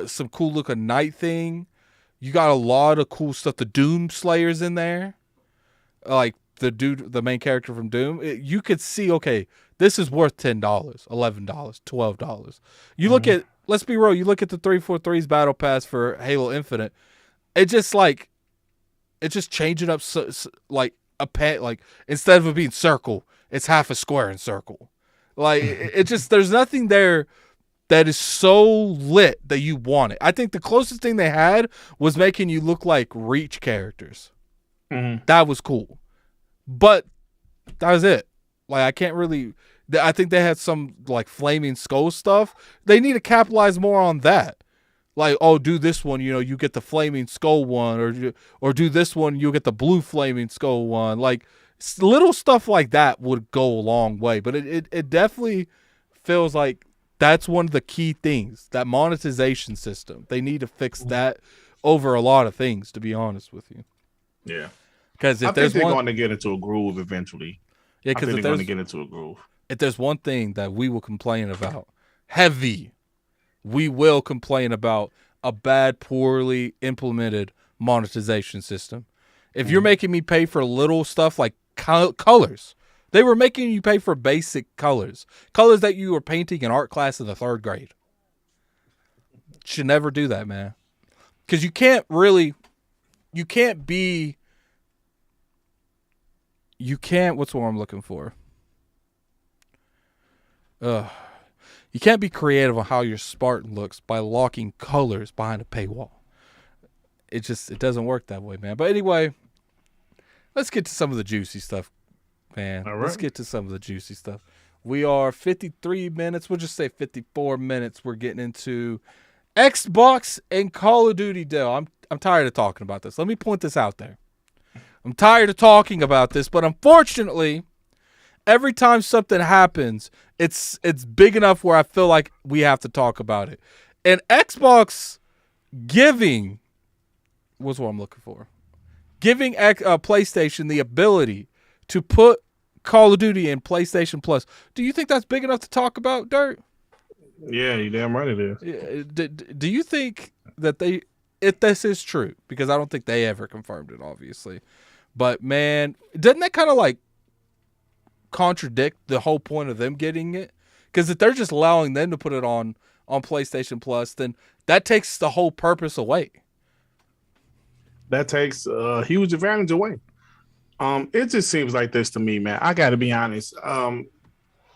some cool looking night thing. You got a lot of cool stuff. The Doom Slayer's in there. The main character from Doom. You could see, okay, this is worth $10, $11, $12. You look at, let's be real, you look at the 343's battle pass for Halo Infinite. It just it's just changing up instead of it being circle, it's half a square in circle. It just, there's nothing there that is so lit that you want it. I think the closest thing they had was making you look like Reach characters. That was cool. But that was it. I can't really, I think they had some flaming skull stuff. They need to capitalize more on that. Do this one, you get the flaming skull one, or do this one, you'll get the blue flaming skull one. Little stuff like that would go a long way. But it definitely feels like that's one of the key things, that monetization system. They need to fix that over a lot of things, to be honest with you. Yeah. Because I think they're going to get into a groove eventually. Yeah, because they're going to get into a groove. If there's one thing that we will complain about, we will complain about a bad, poorly implemented monetization system. If you're making me pay for little stuff like colors, they were making you pay for basic colors that you were painting in art class in the 3rd grade. Should never do that, man. Because you can't be you can't. What's what I'm looking for? You can't be creative on how your Spartan looks by locking colors behind a paywall. It doesn't work that way, man. But anyway, let's get to some of the juicy stuff, man. All right. Let's get to some of the juicy stuff. We are 53 minutes. We'll just say 54 minutes. We're getting into Xbox and Call of Duty deal. I'm tired of talking about this. Let me point this out there. I'm tired of talking about this, but unfortunately, every time something happens, it's big enough where I feel like we have to talk about it. And Xbox giving was what I'm looking for. Giving PlayStation the ability to put Call of Duty in PlayStation Plus. Do you think that's big enough to talk about, Dirt? Yeah, you damn right it is. Do you think that if this is true, because I don't think they ever confirmed it, obviously, but man, doesn't that kind of like contradict the whole point of them getting it? Because if they're just allowing them to put it on PlayStation Plus, then that takes the whole purpose away. That takes a huge advantage away. It just seems like this to me, man. I got to be honest. I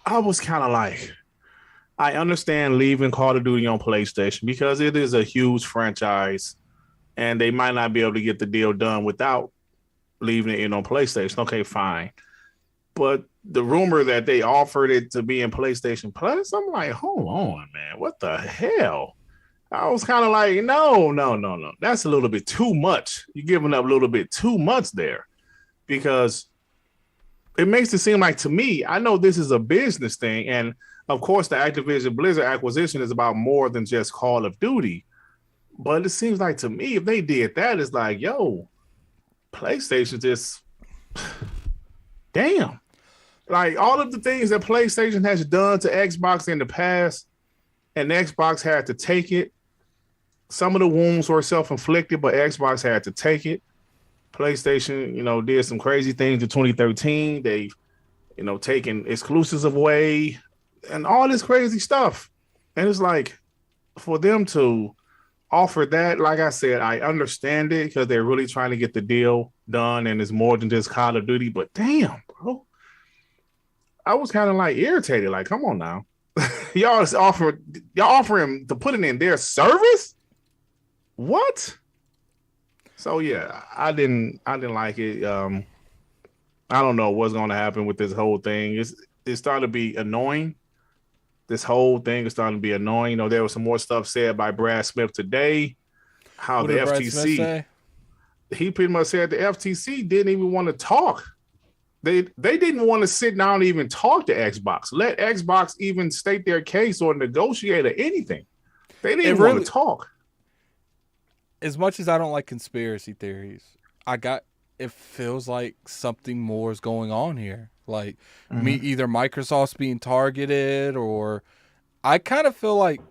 was kind of like, I understand leaving Call of Duty on PlayStation because it is a huge franchise and they might not be able to get the deal done without leaving it in on PlayStation. Okay, fine. But the rumor that they offered it to be in PlayStation Plus, I'm like, hold on, man. What the hell? I was kind of like, no. That's a little bit too much. You're giving up a little bit too much there because it makes it seem like, to me, I know this is a business thing. And of course, the Activision Blizzard acquisition is about more than just Call of Duty. But it seems like to me, if they did that, it's like, yo, PlayStation just, damn. Like all of the things that PlayStation has done to Xbox in the past, and Xbox had to take it. Some of the wounds were self-inflicted, but Xbox had to take it. PlayStation, did some crazy things in 2013. They've, taken exclusives away and all this crazy stuff. And it's like, for them to offer that, like I said, I understand it because they're really trying to get the deal done and it's more than just Call of Duty. But damn, bro. I was kind of like irritated. Like, come on now. y'all offering to put it in their service? What? So yeah, I didn't like it. I don't know what's going to happen with this whole thing. It started to be annoying. This whole thing is starting to be annoying. There was some more stuff said by Brad Smith today. How what the did FTC, he pretty much said the FTC didn't even want to talk. They didn't want to sit down and even talk to Xbox. Let Xbox even state their case or negotiate or anything. They didn't want to talk. As much as I don't like conspiracy theories, it feels like something more is going on here. Like either Microsoft's being targeted, or I kind of feel like,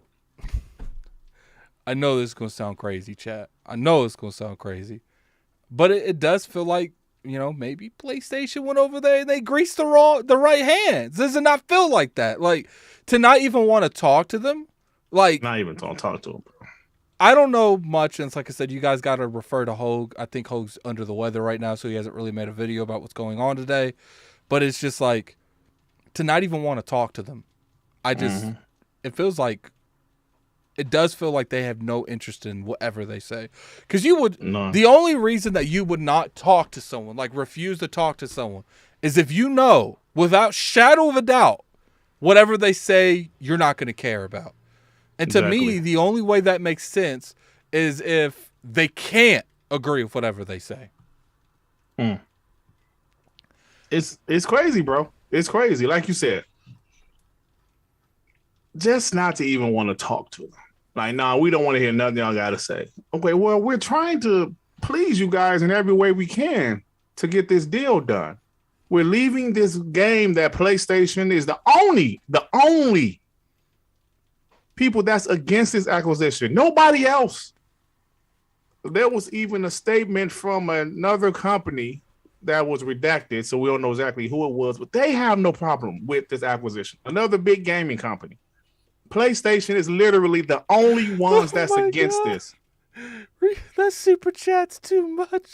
I know this is going to sound crazy, chat. I know it's going to sound crazy, but it does feel like, maybe PlayStation went over there and they greased the right hands. Does it not feel like that? Like, to not even want to talk to them? Like, not even talk to them, bro. I don't know much, and it's like I said, you guys got to refer to Hogue. I think Hogue's under the weather right now, so he hasn't really made a video about what's going on today. But it's just like, to not even want to talk to them. It feels like, it does feel like they have no interest in whatever they say. Because the only reason that you would not talk to someone, like refuse to talk to someone, is if you know, without shadow of a doubt, whatever they say, you're not going to care about. And to me, the only way that makes sense is if they can't agree with whatever they say. It's crazy, bro. It's crazy. Like you said, just not to even want to talk to them. Like, nah, we don't want to hear nothing y'all got to say. Okay, well, we're trying to please you guys in every way we can to get this deal done. We're leaving this game that PlayStation is the only people that's against this acquisition. Nobody else. There was even a statement from another company that was redacted, so we don't know exactly who it was, but they have no problem with this acquisition. Another big gaming company. PlayStation is literally the only ones that's against this. That super chat's too much.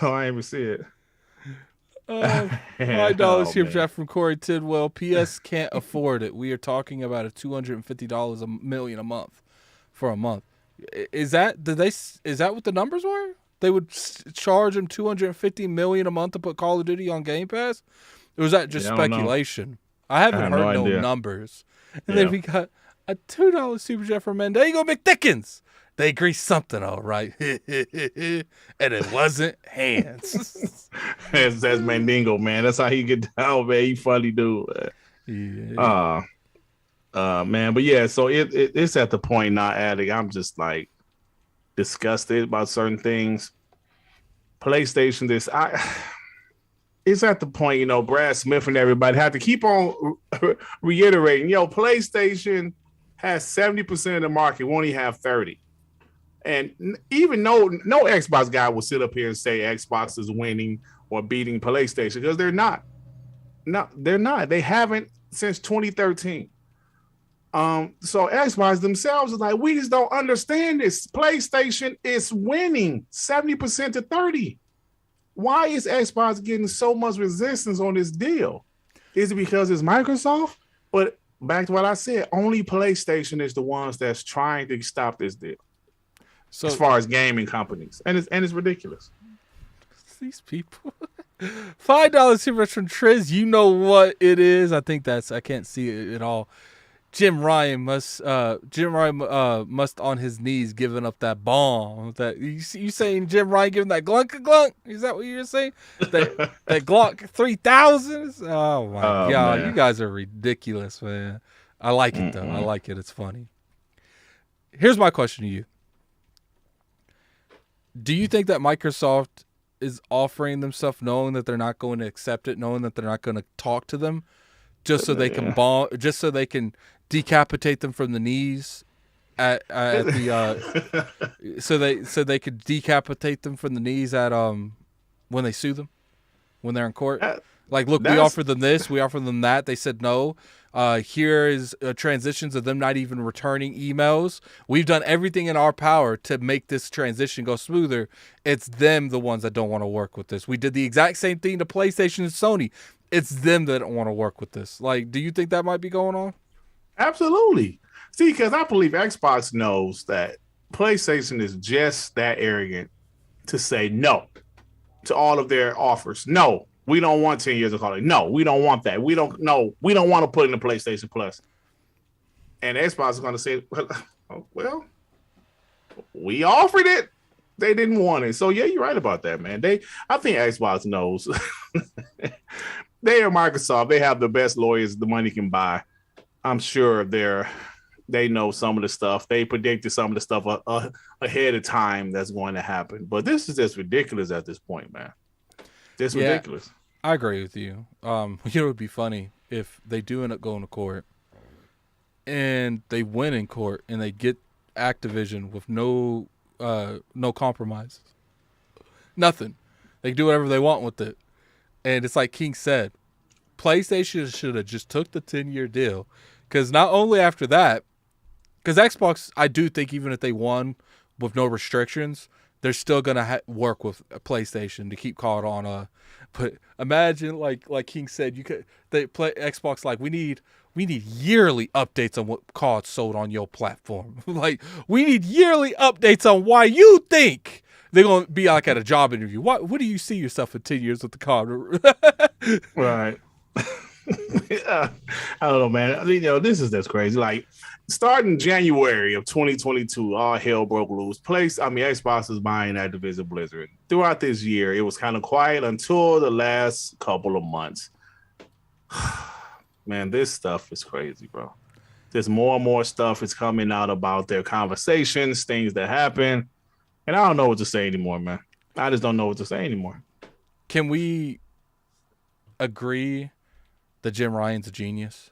Oh, I didn't even see it. $5 Oh, super man. chat from Corey Tidwell. PS can't afford it. We are talking about a $250 a million a month for a month. Is that what the numbers were? They would charge him $250 million a month to put Call of Duty on Game Pass? Or was that just Yeah, I don't know. speculation? I I haven't have no heard no idea. numbers. And then Yeah. we got a $2 super chat from Mandego McDickens. They greased something all right. And it wasn't hands. That's Mandingo, man. That's how he get down, man. He funny dude. Yeah. Man. But yeah, so it's at the point now, Addict. I'm just like disgusted about certain things. PlayStation, it's at the point, Brad Smith and everybody have to keep on reiterating, PlayStation has 70% of the market, we only have 30. And even no Xbox guy will sit up here and say Xbox is winning or beating PlayStation, because they're not. No, they're not. They haven't since 2013. So Xbox themselves is like, we just don't understand this. PlayStation is winning 70% to 30. Why is Xbox getting so much resistance on this deal? Is it because it's Microsoft? But back to what I said, only PlayStation is the ones that's trying to stop this deal. So, as far as gaming companies, and it's ridiculous. These people. $5 super from Triz. You know what it is. I think I can't see it at all. Jim Ryan must on his knees giving up that bomb. That you saying Jim Ryan giving that glunk? Is that what you're saying? That Glock 3000? Oh my God, man. You guys are ridiculous, man. I like it though. I like it. It's funny. Here's my question to you. Do you think that Microsoft is offering them stuff knowing that they're not going to accept it, knowing that they're not going to talk to them, just so they can just so they can decapitate them from the knees at the so they could decapitate them from the knees at when they sue them, when they're in court? Like, look, we offered them this, we offered them that. They said no. Here is transitions of them not even returning emails. We've done everything in our power to make this transition go smoother. It's them, the ones that don't want to work with this. We did the exact same thing to PlayStation and Sony. It's them that don't want to work with this. Like, do you think that might be going on? Absolutely. See, because I believe Xbox knows that PlayStation is just that arrogant to say no to all of their offers. No, we don't want 10 years of Call of Duty. No, we don't want that. We don't want to put in the PlayStation Plus. And Xbox is going to say, well, we offered it. They didn't want it. So yeah, you're right about that, man. I think Xbox knows. They are Microsoft. They have the best lawyers the money can buy. I'm sure they know some of the stuff. They predicted some of the stuff ahead of time that's going to happen. But this is just ridiculous at this point, man. It's ridiculous. I agree with you. It would be funny if they do end up going to court and they win in court and they get Activision with no compromises. Nothing. They can do whatever they want with it. And it's like King said, PlayStation should have just took the 10-year deal. Because not only after that, because Xbox, I do think even if they won with no restrictions, they're still going to work with PlayStation to keep COD on. But imagine, like King said, they play Xbox like, we need yearly updates on what COD sold on your platform. Like, we need yearly updates on why you think they're going to be like at a job interview. What do you see yourself in 10 years with the COD? Right. I don't know, man. This is just crazy. Like, starting January of 2022, all hell broke loose. Xbox is buying Activision Blizzard. Throughout this year, it was kind of quiet until the last couple of months. Man, this stuff is crazy, bro. There's more and more stuff is coming out about their conversations, things that happen. And I don't know what to say anymore, man. I just don't know what to say anymore. Can we agree that Jim Ryan's a genius?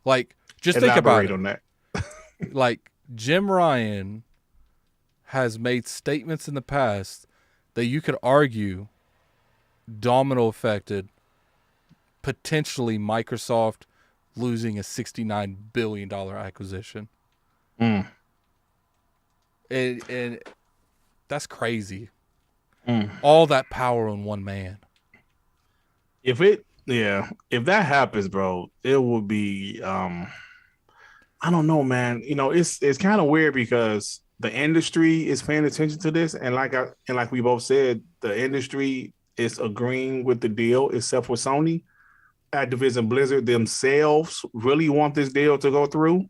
Like, just think about it. On that. Like, Jim Ryan has made statements in the past that you could argue domino affected potentially Microsoft losing a $69 billion acquisition. And that's crazy. All that power on one man. If that happens, bro, it would be I don't know, man. It's kind of weird because the industry is paying attention to this, and like we both said, the industry is agreeing with the deal, except for Sony. Activision Blizzard themselves really want this deal to go through.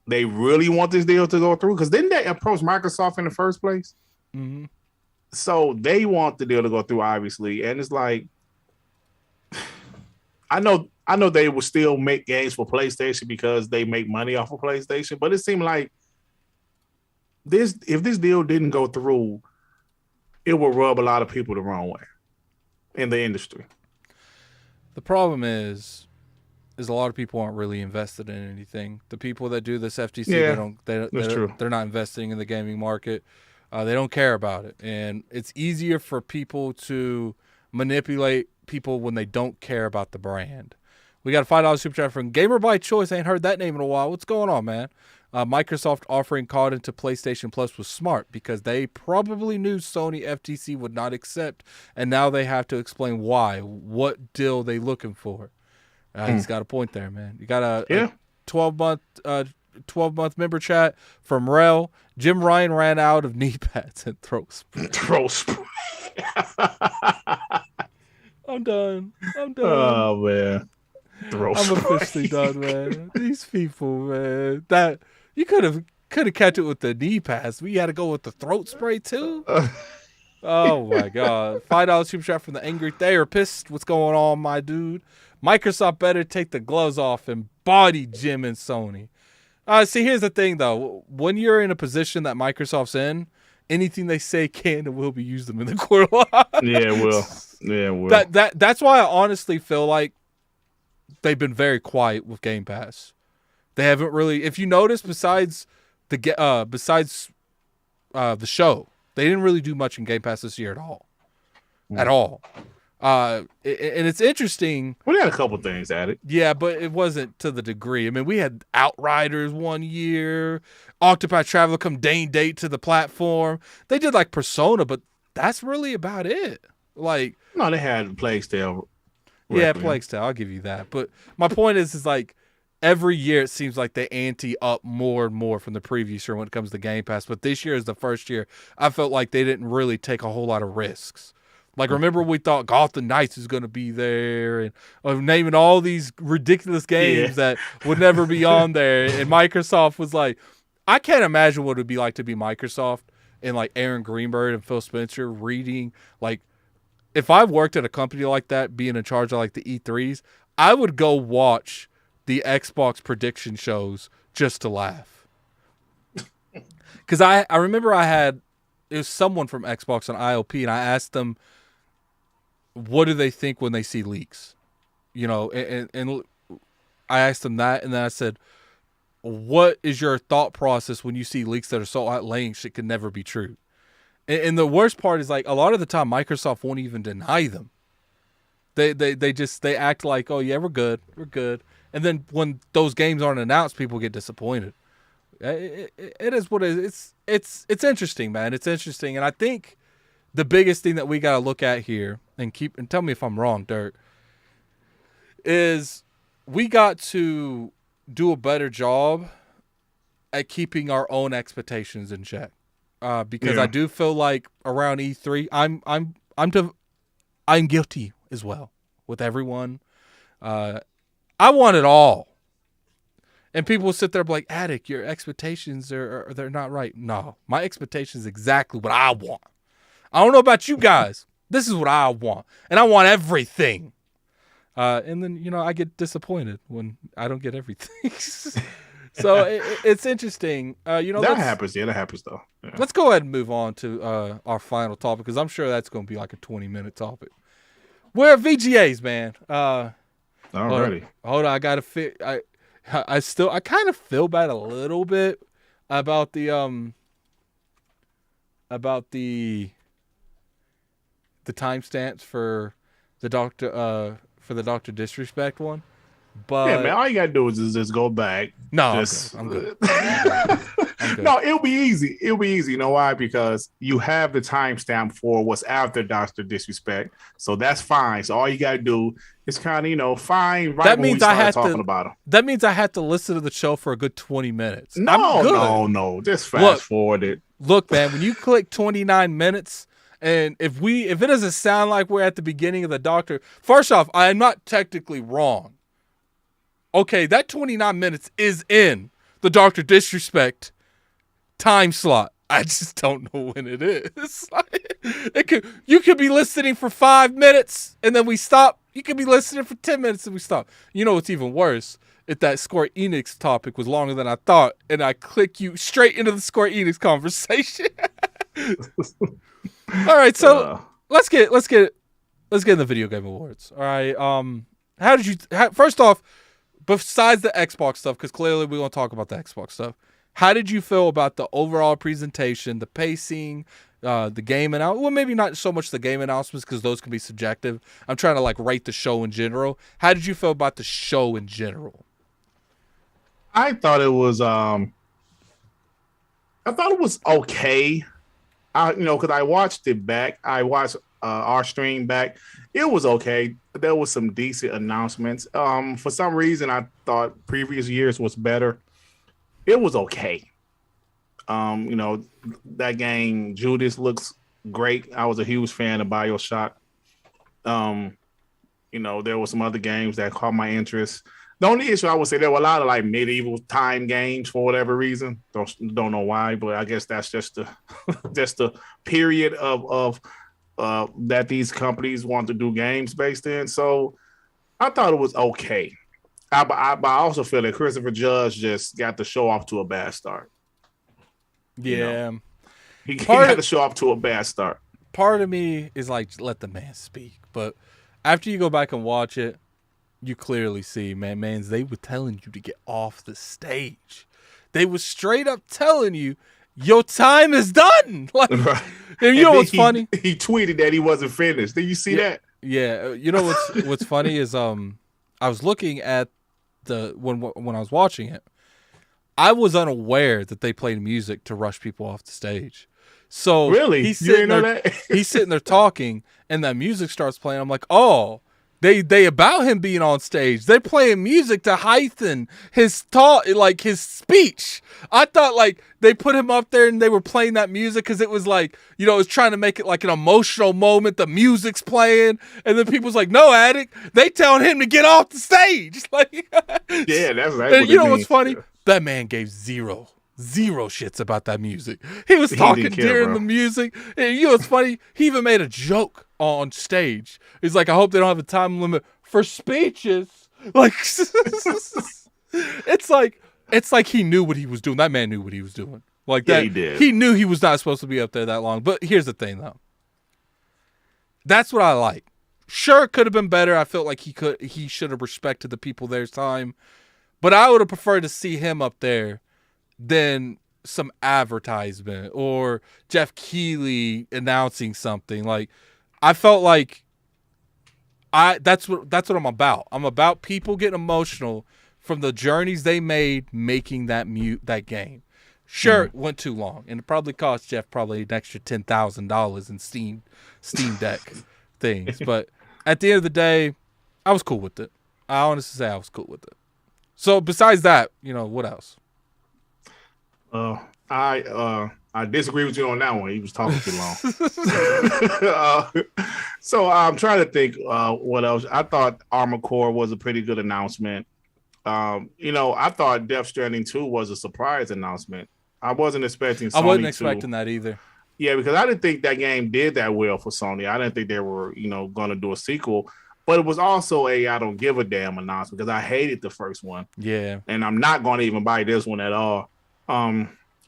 They really want this deal to go through because didn't they approach Microsoft in the first place? Mm-hmm. So they want the deal to go through, obviously, and it's like I know they will still make games for PlayStation because they make money off of PlayStation, but it seemed like if this deal didn't go through, it will rub a lot of people the wrong way in the industry. The problem is a lot of people aren't really invested in anything. The people that do this FTC, they're not investing in the gaming market. They don't care about it, and it's easier for people to manipulate people when they don't care about the brand. We got a $5 super chat from Gamer by Choice. I ain't heard that name in a while. What's going on, man? Microsoft offering COD into PlayStation Plus was smart because they probably knew Sony FTC would not accept, and now they have to explain why. What deal they looking for? He's got a point there, man. You got a 12-month member chat from Rel. Jim Ryan ran out of knee pads and throat spray. I'm done. Oh man. I'm officially done, man. These people, man. That you could have catch it with the knee pads. We had to go with the throat spray too. Oh my god. $5 super chat from the Angry Therapist. What's going on, my dude? Microsoft better take the gloves off and body Jim and Sony. See, here's the thing though. When you're in a position that Microsoft's in, anything they say can and will be used them in the court of law. Yeah, it will. Yeah, it will. That's why I honestly feel like they've been very quiet with Game Pass. They haven't really, if you notice, besides the show, they didn't really do much in Game Pass this year at all. At all. And it's interesting. We had a couple things at it. Yeah, but it wasn't to the degree. I mean, we had Outriders one year, Octopath Traveler come day and date to the platform. They did like Persona, but that's really about it. Like, no, they had Plague Tale. Yeah, Plague Tale. I'll give you that. But my point is like every year it seems like they ante up more and more from the previous year when it comes to Game Pass. But this year is the first year I felt like they didn't really take a whole lot of risks. Like, remember we thought Gotham Knights is going to be there and naming all these ridiculous games that would never be on there. And Microsoft was like, I can't imagine what it would be like to be Microsoft and like Aaron Greenberg and Phil Spencer reading like, if I worked at a company like that, being in charge of like the E3s, I would go watch the Xbox prediction shows just to laugh. Because I remember it was someone from Xbox on IOP, and I asked them, what do they think when they see leaks? You know, and I asked them that, and then I said, what is your thought process when you see leaks that are so outlandish it could never be true? And the worst part is like a lot of the time Microsoft won't even deny them. They act like, oh yeah, we're good, and then when those games aren't announced, people get disappointed. It is what it is. It's interesting, man. It's interesting, and I think the biggest thing that we got to look at here and tell me if I'm wrong, Dirt, is we got to do a better job at keeping our own expectations in check. Because I do feel like around E3, I'm guilty as well with everyone. I want it all, and people sit there like, Addict, your expectations they're not right. No, my expectations is exactly what I want. I don't know about you guys. This is what I want, and I want everything. And then I get disappointed when I don't get everything. So it's interesting. That happens. Yeah, that happens though. Yeah. Let's go ahead and move on to our final topic because I'm sure that's going to be like a 20-minute topic. We're at VGAs, man. Already. Hold on, I gotta fit. I kind of feel bad a little bit about the timestamps for the Dr. Disrespect one. Yeah, man. But All you gotta do is just go back. no, I'm good. Just I'm good. I'm good. I'm good. no, it'll be easy. It'll be easy. You know why? Because you have the timestamp for what's after Doctor Disrespect, so that's fine. So all you gotta do is kind of find right That when we means I started had talking to. about him. That means I had to listen to the show for a good 20 minutes. I'm No, good. no, no. Just Look, fast forward it. look, man. When you click 29 minutes, and if it doesn't sound like we're at the beginning of the Doctor, first off, I am not technically wrong. Okay, that 29 minutes is in the Doctor Disrespect time slot. I just don't know when it is. You could be listening for 5 minutes and then we stop. You could be listening for 10 minutes and we stop. You know what's even worse? If that Square Enix topic was longer than I thought, and I click you straight into the Square Enix conversation. All right, so let's get in the video game awards. All right, first off, besides the Xbox stuff, because clearly we're gonna talk about the Xbox stuff. How did you feel about the overall presentation, the pacing, the game well, maybe not so much the game announcements because those can be subjective. I'm trying to rate the show in general. How did you feel about the show in general? I thought it was okay. Because I watched it back. I watched our stream back. It was okay. There was some decent announcements. For some reason, I thought previous years was better. It was okay. That game Judas looks great. I was a huge fan of BioShock. There were some other games that caught my interest. The only issue I would say there were a lot of medieval time games for whatever reason. Don't know why, but I guess that's just the just the period of that these companies want to do games based in. So I thought it was okay. But I also feel that Christopher Judge just got the show off to a bad start. Yeah, he got the show off to a bad start. Part of me is let the man speak, but after you go back and watch it, you clearly see, man, they were telling you to get off the stage. They were straight up telling you, your time is done. Right. And you know what's funny? He tweeted that he wasn't finished. Did you see that? Yeah. You know what's funny is I was looking at when I was watching it, I was unaware that they played music to rush people off the stage. So really, he's sitting there, he's sitting there talking, and that music starts playing. I'm like, oh. They about him being on stage. They're playing music to heighten his thought, his speech. I thought they put him up there and they were playing that music because it was it was trying to make it an emotional moment. The music's playing, and then people's like, "No, Addict." They telling him to get off the stage. Yeah, that's right. And you know what's funny? That man gave zero shits about that music. He was talking during the music. And you know what's funny? He even made a joke on stage. He's like, I hope they don't have a time limit for speeches. It's like he knew what he was doing. That man knew what he was doing. He did. He knew he was not supposed to be up there that long. But here's the thing, though. That's what I like. Sure, it could have been better. I felt like he should have respected the people there's time. But I would have preferred to see him up there than some advertisement or Jeff Keighley announcing something. I felt that's what I'm about. I'm about people getting emotional from the journeys they made making that game. Sure, it went too long, and it probably cost Jeff an extra $10,000 in Steam Deck things. But at the end of the day, I was cool with it. I honestly say I was cool with it. So besides that, what else? I disagree with you on that one. He was talking too long. So I'm trying to think what else. I thought Armored Core was a pretty good announcement. I thought Death Stranding 2 was a surprise announcement. I wasn't expecting Sony. I wasn't expecting that either. Yeah, because I didn't think that game did that well for Sony. I didn't think they were, going to do a sequel. But it was also I don't give a damn announcement because I hated the first one. Yeah. And I'm not going to even buy this one at all.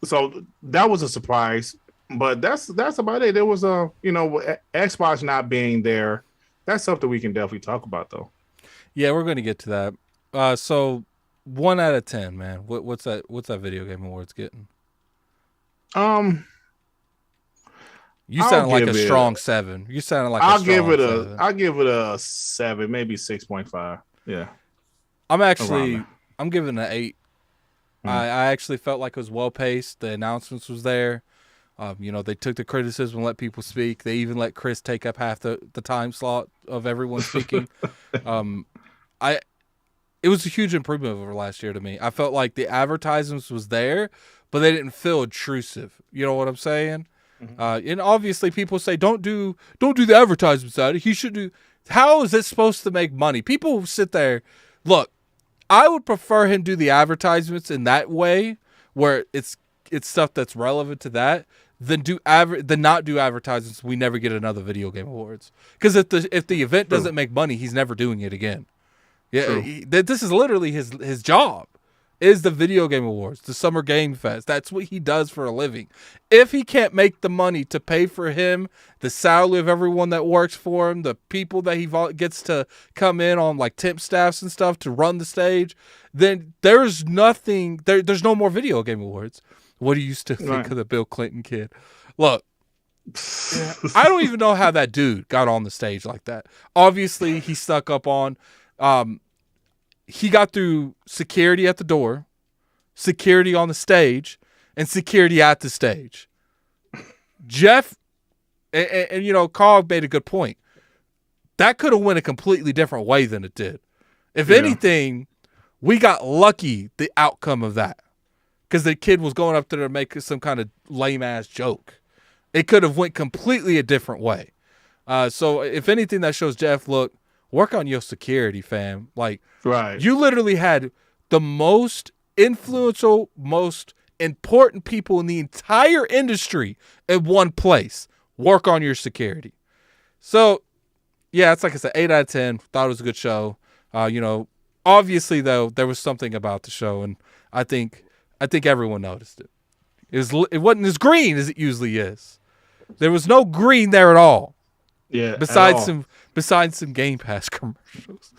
So that was a surprise, but that's about it. There was Xbox not being there. That's something we can definitely talk about, though. Yeah, we're going to get to that. So 1 out of 10, man. What's that Video Game Awards getting? You sound like a strong 7. You sound like I'll give it a 7, maybe 6.5. Yeah. I'm giving it an 8. I actually felt like it was well paced. The announcements was there. They took the criticism and let people speak. They even let Chris take up half the time slot of everyone speaking. It was a huge improvement over last year to me. I felt like the advertisements was there, but they didn't feel intrusive. You know what I'm saying? Mm-hmm. And obviously people say don't do the advertisements out. He should do. How is it supposed to make money? People sit there. Look, I would prefer him do the advertisements in that way, where it's stuff that's relevant to that, than not do advertisements. We never get another video game awards, because if the event doesn't make money, he's never doing it again. Yeah, this is literally his job. Is the video game awards, the Summer Game Fest. That's what he does for a living. If he can't make the money to pay for him, the salary of everyone that works for him, the people that he gets to come in on like temp staffs and stuff to run the stage, then there's nothing. There's no more video game awards. What do you still think of the Bill Clinton kid? Look, I don't even know how that dude got on the stage like that. Obviously, he stuck up on. He got through security at the door, security on the stage, and security at the stage. Jeff, and Carl made a good point. That could have went a completely different way than it did. If anything, we got lucky the outcome of that, because the kid was going up there to make some kind of lame-ass joke. It could have went completely a different way. So if anything, that shows Jeff, look, work on your security, fam. Like, you literally had the most influential, most important people in the entire industry in one place. Work on your security. So, yeah, it's like I said, 8 out of 10. Thought it was a good show. Obviously, though, there was something about the show, and I think everyone noticed it. It wasn't as green as it usually is. There was no green there at all. Yeah. Besides some Game Pass commercials.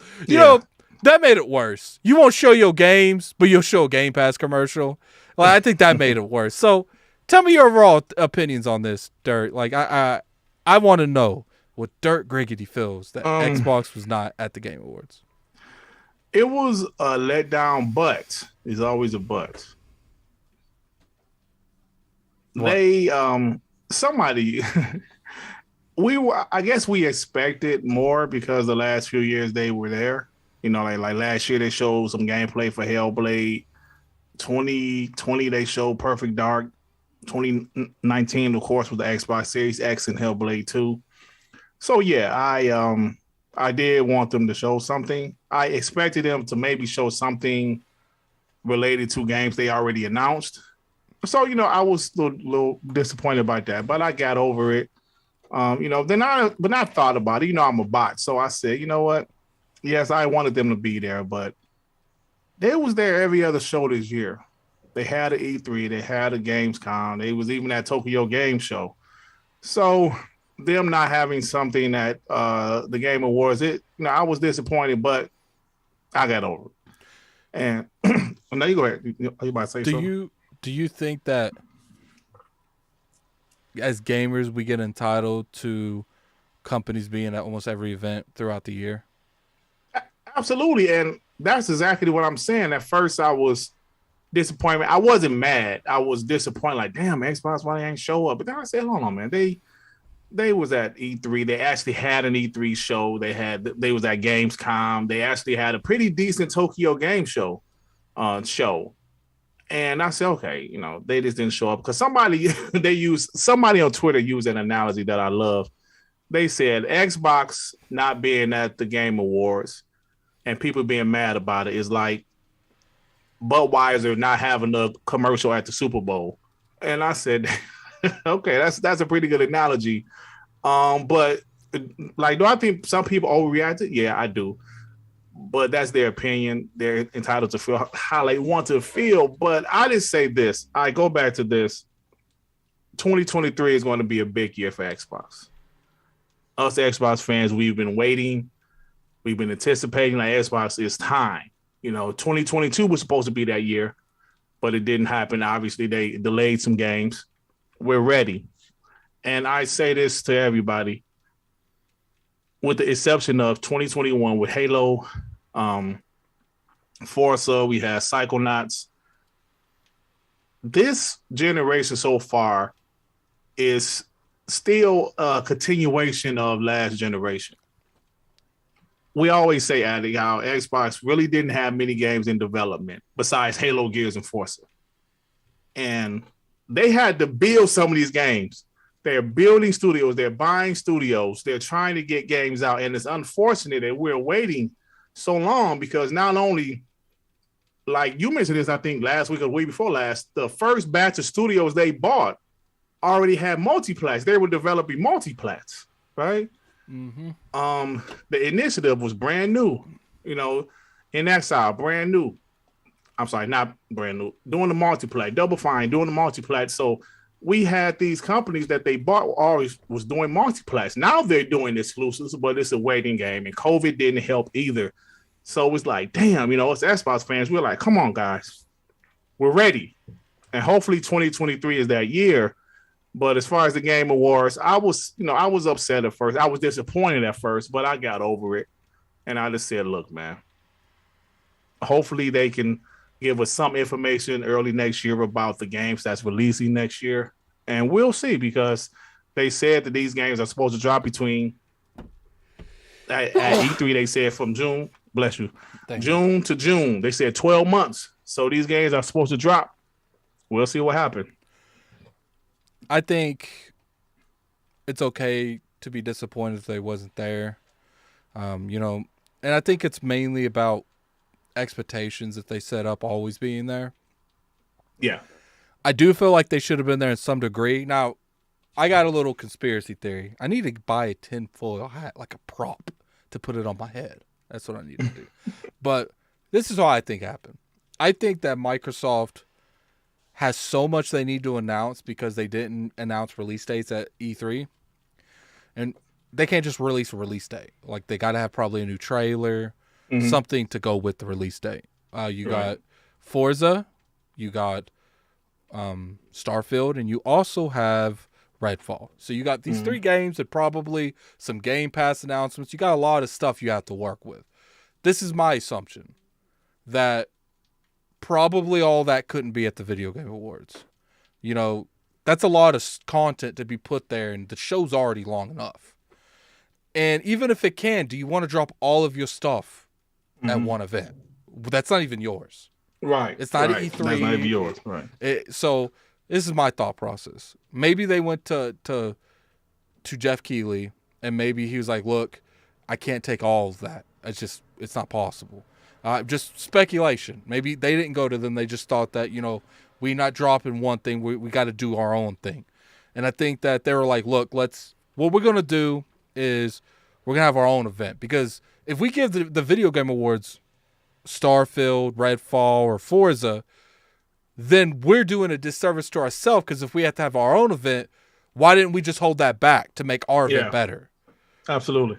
That made it worse. You won't show your games, but you'll show a Game Pass commercial. Like, I think that made it worse. So tell me your overall opinions on this, Dirt. Like, I want to know what Dirt Griggity feels that Xbox was not at the Game Awards. It was a letdown, but it's always a but. What? They somebody I guess we expected more because the last few years they were there. Like last year they showed some gameplay for Hellblade. 2020 they showed Perfect Dark. 2019, of course, was the Xbox Series X and Hellblade 2. So yeah, I did want them to show something. I expected them to maybe show something related to games they already announced. So, I was a little disappointed about that, but I got over it. Then I thought about it. I'm a bot. So I said, you know what? Yes, I wanted them to be there, but they was there every other show this year. They had an E3, they had a Gamescom, they was even at Tokyo Game Show. So them not having something at the Game Awards, I was disappointed, but I got over it. And now you go ahead. You about to say something? Do you think that as gamers we get entitled to companies being at almost every event throughout the year? Absolutely, and that's exactly what I'm saying. At first, I was disappointed. I wasn't mad. I was disappointed. Like, damn, Xbox, why they ain't show up? But then I said, hold on, man. They was at E3. They actually had an E3 show. They was at Gamescom. They actually had a pretty decent Tokyo Game Show. And I said, okay, they just didn't show up because somebody on Twitter used an analogy that I love. They said Xbox not being at the Game Awards and people being mad about it is like Budweiser not having a commercial at the Super Bowl. And I said, okay, that's a pretty good analogy. But like, do I think some people overreacted? Yeah, I do. But that's their opinion. They're entitled to feel how they want to feel. But I just say this. I go back to this. 2023 is going to be a big year for Xbox. Us Xbox fans, we've been waiting. We've been anticipating like Xbox, it's time. 2022 was supposed to be that year, but it didn't happen. Obviously, they delayed some games. We're ready. And I say this to everybody, with the exception of 2021 with Halo, Forza, we had Psychonauts. This generation so far is still a continuation of last generation. We always say, Addict, how Xbox really didn't have many games in development besides Halo, Gears, and Forza. And they had to build some of these games. They're building studios. They're buying studios. They're trying to get games out. And it's unfortunate that we're waiting so long because not only, like you mentioned this, I think last week or the week before last, the first batch of studios they bought already had multiplats. They were developing multiplats, right? Mm-hmm. The initiative was brand new, in Exile, brand new. I'm sorry, not brand new. Doing the multiplat, Double Fine, doing the multiplat. So we had these companies that they bought always was doing multiplats. Now they're doing exclusives, but it's a waiting game, and COVID didn't help either. So it was like, damn, us Xbox fans, we're like, come on, guys, we're ready, and hopefully 2023 is that year. But as far as the Game Awards, I was upset at first. I was disappointed at first, but I got over it, and I just said, look, man, hopefully they can give us some information early next year about the games that's releasing next year. And we'll see, because they said that these games are supposed to drop between at E3, they said from June, bless you, June to June. They said 12 months. So these games are supposed to drop. We'll see what happens. I think it's okay to be disappointed if they wasn't there. And I think it's mainly about expectations if they set up always being there. Yeah. I do feel like they should have been there in some degree. Now, I got a little conspiracy theory. I need to buy a tinfoil hat, like a prop, to put it on my head. That's what I need to do. But this is what I think happened. I think that Microsoft has so much they need to announce because they didn't announce release dates at E3. And they can't just release a release date. Like, they got to have probably a new trailer, something to go with the release date. You got Forza, you got Starfield, and you also have Redfall. So you got these three games and probably some Game Pass announcements. You got a lot of stuff you have to work with. This is my assumption, that probably all that couldn't be at the Video Game Awards. That's a lot of content to be put there, and the show's already long enough. And even if it can, do you want to drop all of your stuff at one event? That's not even yours. Right. It's not E3. That's not even yours. Right. So this is my thought process. Maybe they went to Jeff Keighley, and maybe he was like, look, I can't take all of that. It's not possible. Just speculation. Maybe they didn't go to them. They just thought that, we not dropping one thing. We got to do our own thing. And I think that they were like, look, what we're going to do is we're going to have our own event. Because if we give the Video Game Awards Starfield, Redfall, or Forza, then we're doing a disservice to ourselves, because if we have to have our own event, why didn't we just hold that back to make our event better? Absolutely.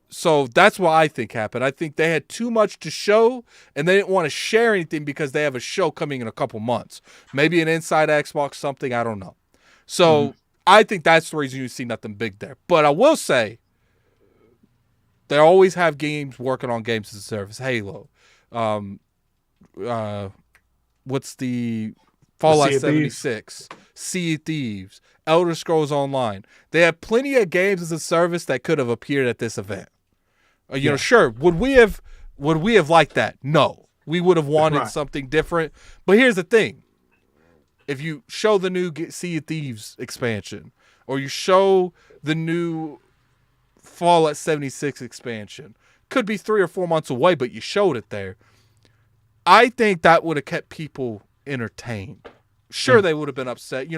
So that's what I think happened. I think they had too much to show, and they didn't want to share anything because they have a show coming in a couple months. Maybe an Inside Xbox something, I don't know. So I think that's the reason you see nothing big there. But I will say, they always have games working on games as a service. Halo. What's the Fallout 76, Sea of Thieves, Elder Scrolls Online. They have plenty of games as a service that could have appeared at this event. Sure, would we have liked that? No. We would have wanted something different. But here's the thing. If you show the new Sea of Thieves expansion, or you show the new Fallout 76 expansion, could be 3 or 4 months away, but you showed it there. I think that would have kept people entertained. Sure, they would have been upset.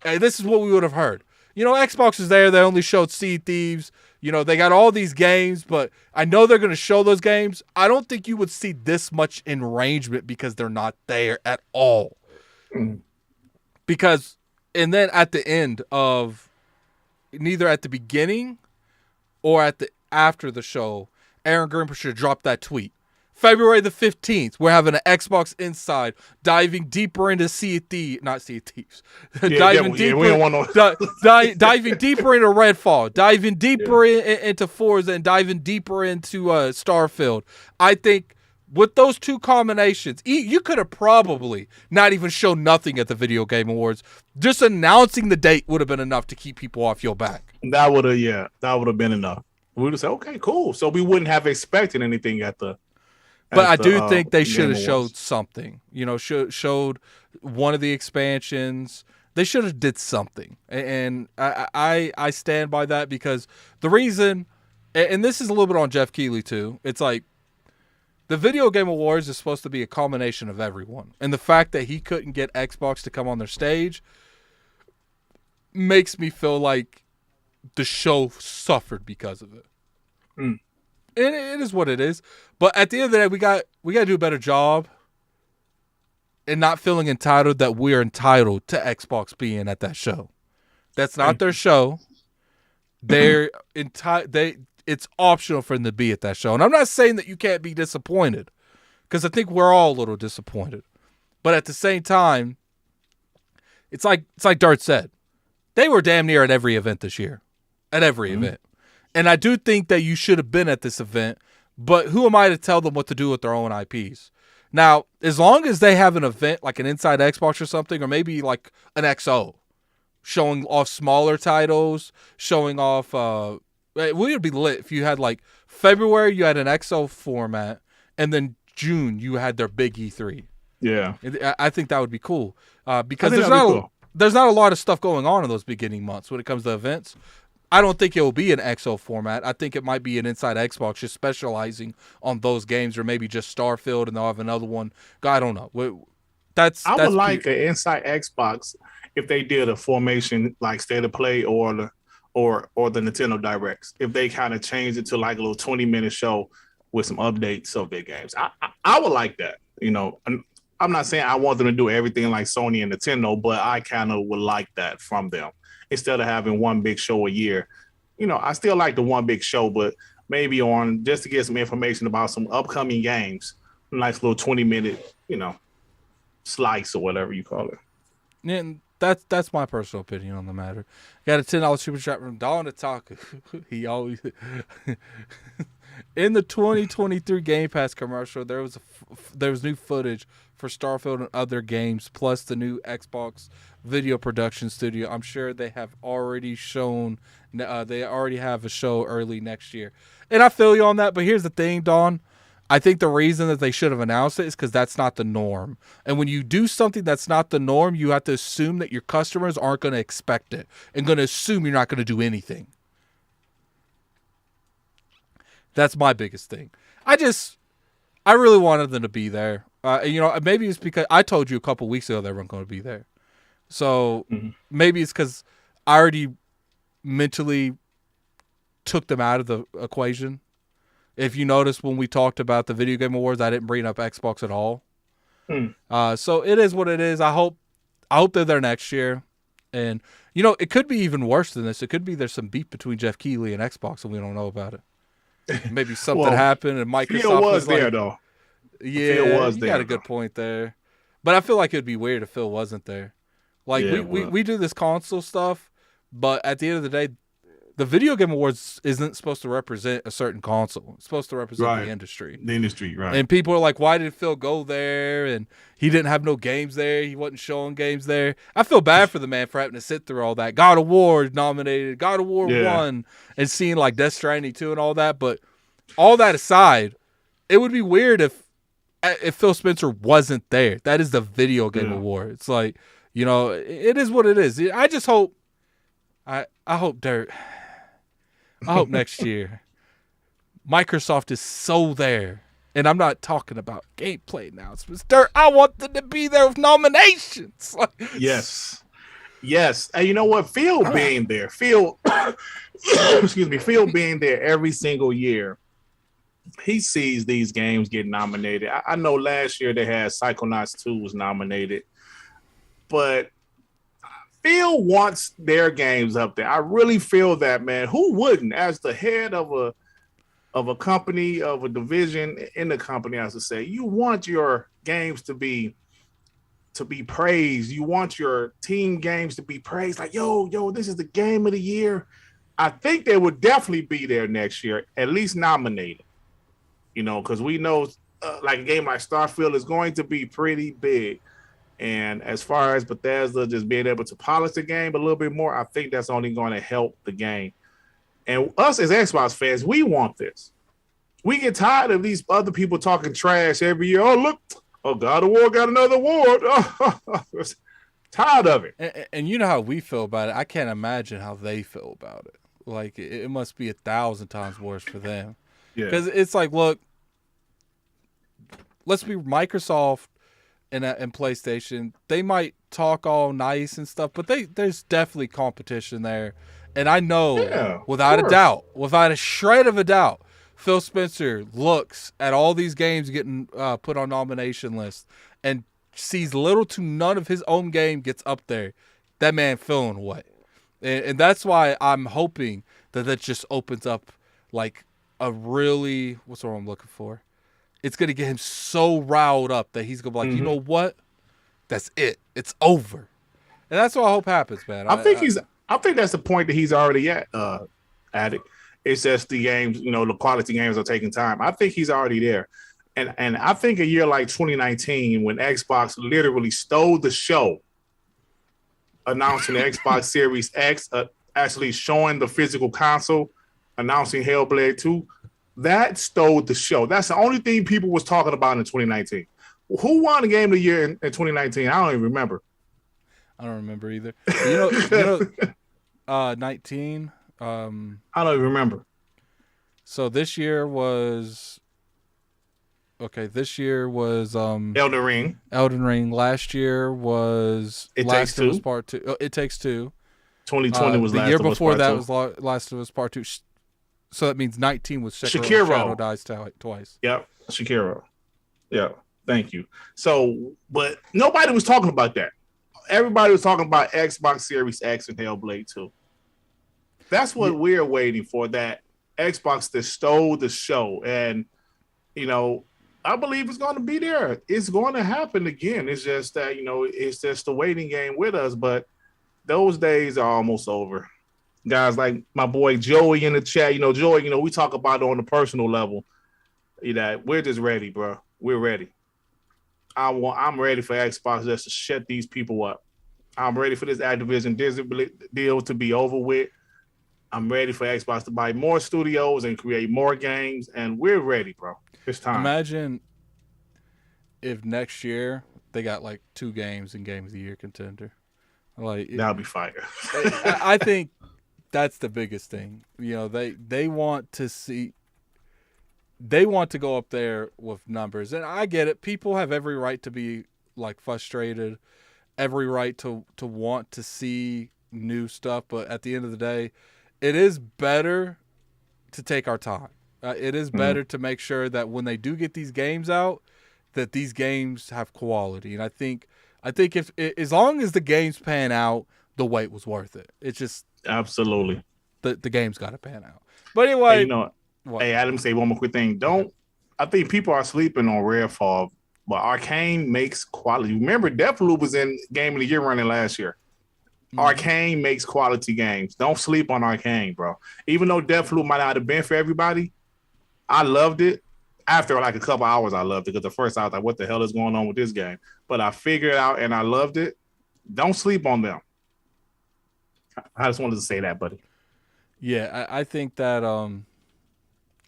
Hey, this is what we would have heard. Xbox is there. They only showed Sea of Thieves. They got all these games, but I know they're going to show those games. I don't think you would see this much arrangement because they're not there at all. And then at the end of, neither at the beginning or after the show, Aaron Grimper should have dropped that tweet. February the 15th, we're having an Xbox Inside, diving deeper into diving deeper into Redfall, diving deeper into Forza, and diving deeper into Starfield. I think with those two combinations, you could have probably not even shown nothing at the Video Game Awards. Just announcing the date would have been enough to keep people off your back. That would have been enough. We would have said, okay, cool. So we wouldn't have expected anything at the. But I do think they should have showed something. Showed one of the expansions. They should have did something, and I stand by that, because the reason, and this is a little bit on Jeff Keighley too. It's like the Video Game Awards is supposed to be a combination of everyone, and the fact that he couldn't get Xbox to come on their stage makes me feel like the show suffered because of it. And it is what it is. But at the end of the day, we got to do a better job and not feeling entitled that we're entitled to Xbox being at that show. That's not their show. They're it's optional for them to be at that show. And I'm not saying that you can't be disappointed, because I think we're all a little disappointed. But at the same time, it's like Dart said. They were damn near at every event this year. At every event. And I do think that you should have been at this event, but who am I to tell them what to do with their own IPs? Now, as long as they have an event like an Inside Xbox or something, or maybe like an XO, showing off smaller titles, showing off, it would be lit if you had like February, you had an XO format, and then June, you had their big E3. Yeah. I think that would be cool, because there's not a lot of stuff going on in those beginning months when it comes to events. I don't think it will be an XO format. I think it might be an Inside Xbox, just specializing on those games, or maybe just Starfield, and they'll have another one. I don't know. I would like an Inside Xbox if they did a formation like State of Play or the Nintendo Directs. If they kind of changed it to like a little 20-minute show with some updates of their games, I would like that. I'm not saying I want them to do everything like Sony and Nintendo, but I kind of would like that from them. Instead of having one big show a year, I still like the one big show, but maybe on just to get some information about some upcoming games, a nice little 20-minute, slice or whatever you call it. And that's my personal opinion on the matter. Got a $10 super chat from Don Otaku. He always in the 2023 Game Pass commercial, there was new footage for Starfield and other games, plus the new Xbox video production studio. I'm sure they have already shown. They already have a show early next year, and I feel you on that. But here's the thing, Don. I think the reason that they should have announced it is because that's not the norm. And when you do something that's not the norm, you have to assume that your customers aren't going to expect it and going to assume you're not going to do anything. That's my biggest thing. I really wanted them to be there. Maybe it's because I told you a couple weeks ago they weren't going to be there. So maybe it's because I already mentally took them out of the equation. If you notice, when we talked about the Video Game Awards, I didn't bring up Xbox at all. So it is what it is. I hope they're there next year. And, it could be even worse than this. It could be there's some beef between Jeff Keighley and Xbox and we don't know about it. Maybe something happened and Microsoft Phil was there, though. Yeah, Phil was there. You got a good point there. But I feel like it would be weird if Phil wasn't there. Like, we do this console stuff, but at the end of the day, the Video Game Awards isn't supposed to represent a certain console. It's supposed to represent the industry. The industry, right. And people are like, why did Phil go there? And he didn't have no games there. He wasn't showing games there. I feel bad for the man for having to sit through all that. God of War nominated, God of War 1, and seeing like Death Stranding 2 and all that. But all that aside, it would be weird if Phil Spencer wasn't there. That is the Video Game Award. It's like, it is what it is. I just hope, I hope next year Microsoft is so there. And I'm not talking about gameplay announcements. I want them to be there with nominations. Yes. And you know what? Phil being there. Phil being there every single year. He sees these games get nominated. I know last year they had Psychonauts 2 was nominated. But Phil wants their games up there. I really feel that, man. Who wouldn't? As the head of a company, of a division in the company, I should say, you want your games to be praised. You want your team games to be praised. Like, yo, this is the game of the year. I think they would definitely be there next year, at least nominated. Because we know like a game like Starfield is going to be pretty big. And as far as Bethesda just being able to polish the game a little bit more, I think that's only going to help the game. And us as Xbox fans, we want this. We get tired of these other people talking trash every year. Oh, look, God of War got another award. Tired of it. And you know how we feel about it. I can't imagine how they feel about it. Like, it must be 1,000 times worse for them. Because it's like, look, let's be Microsoft and PlayStation. They might talk all nice and stuff, but there's definitely competition there. And I know, without a doubt, without a shred of a doubt, Phil Spencer looks at all these games getting put on nomination lists and sees little to none of his own game gets up there. That man feeling what? And that's why I'm hoping that just opens up like a really, what's the word I'm looking for? It's going to get him so riled up that he's going to be like, you know what? That's it. It's over. And that's what I hope happens, man. I think that's the point that he's already at it. It's just the games, the quality games are taking time. I think he's already there. And I think a year like 2019, when Xbox literally stole the show, announcing the Xbox Series X, actually showing the physical console, announcing Hellblade 2, that stole the show. That's the only thing people was talking about in 2019. Who won the game of the year in 2019? I don't even remember. I don't remember either. 19. I don't even remember. So this year was Elden Ring. Elden Ring. Last year was It Last Takes of Two. Us Part 2. Oh, It Takes Two. 2020 was the Last year of Us before Part that 2. was Last of Us Part 2. So that means 19 was Sekiro. Shadow Dies Twice. Yep, Sekiro. Yeah, thank you. So, but nobody was talking about that. Everybody was talking about Xbox Series X and Hellblade 2. That's what we're waiting for, that Xbox that stole the show. And, I believe it's going to be there. It's going to happen again. It's just that, it's just a waiting game with us. But those days are almost over. Guys like my boy Joey in the chat, Joey, we talk about it on the personal level. We're just ready, bro. We're ready. I'm ready for Xbox just to shut these people up. I'm ready for this Activision Disney deal to be over with. I'm ready for Xbox to buy more studios and create more games, and we're ready, bro. It's time. Imagine if next year they got like 2 games in Game of the Year contender. Like that'll be fire. I think that's the biggest thing. They want to see. They want to go up there with numbers, and I get it. People have every right to be like frustrated, every right to want to see new stuff. But at the end of the day, it is better to take our time. It is better to make sure that when they do get these games out, that these games have quality. And I think if as long as the games pan out, the wait was worth it. It's just absolutely the game's got to pan out. But anyway, hey, Hey, Adam, say one more quick thing. I think people are sleeping on Redfall, but Arcane makes quality. Remember, Deathloop was in Game of the Year running last year. Arcane makes quality games. Don't sleep on Arcane, bro. Even though Deathloop might not have been for everybody, I loved it. After like a couple hours, I loved it because at first I was like, what the hell is going on with this game? But I figured it out and I loved it. Don't sleep on them. I just wanted to say that, buddy. Yeah, I think that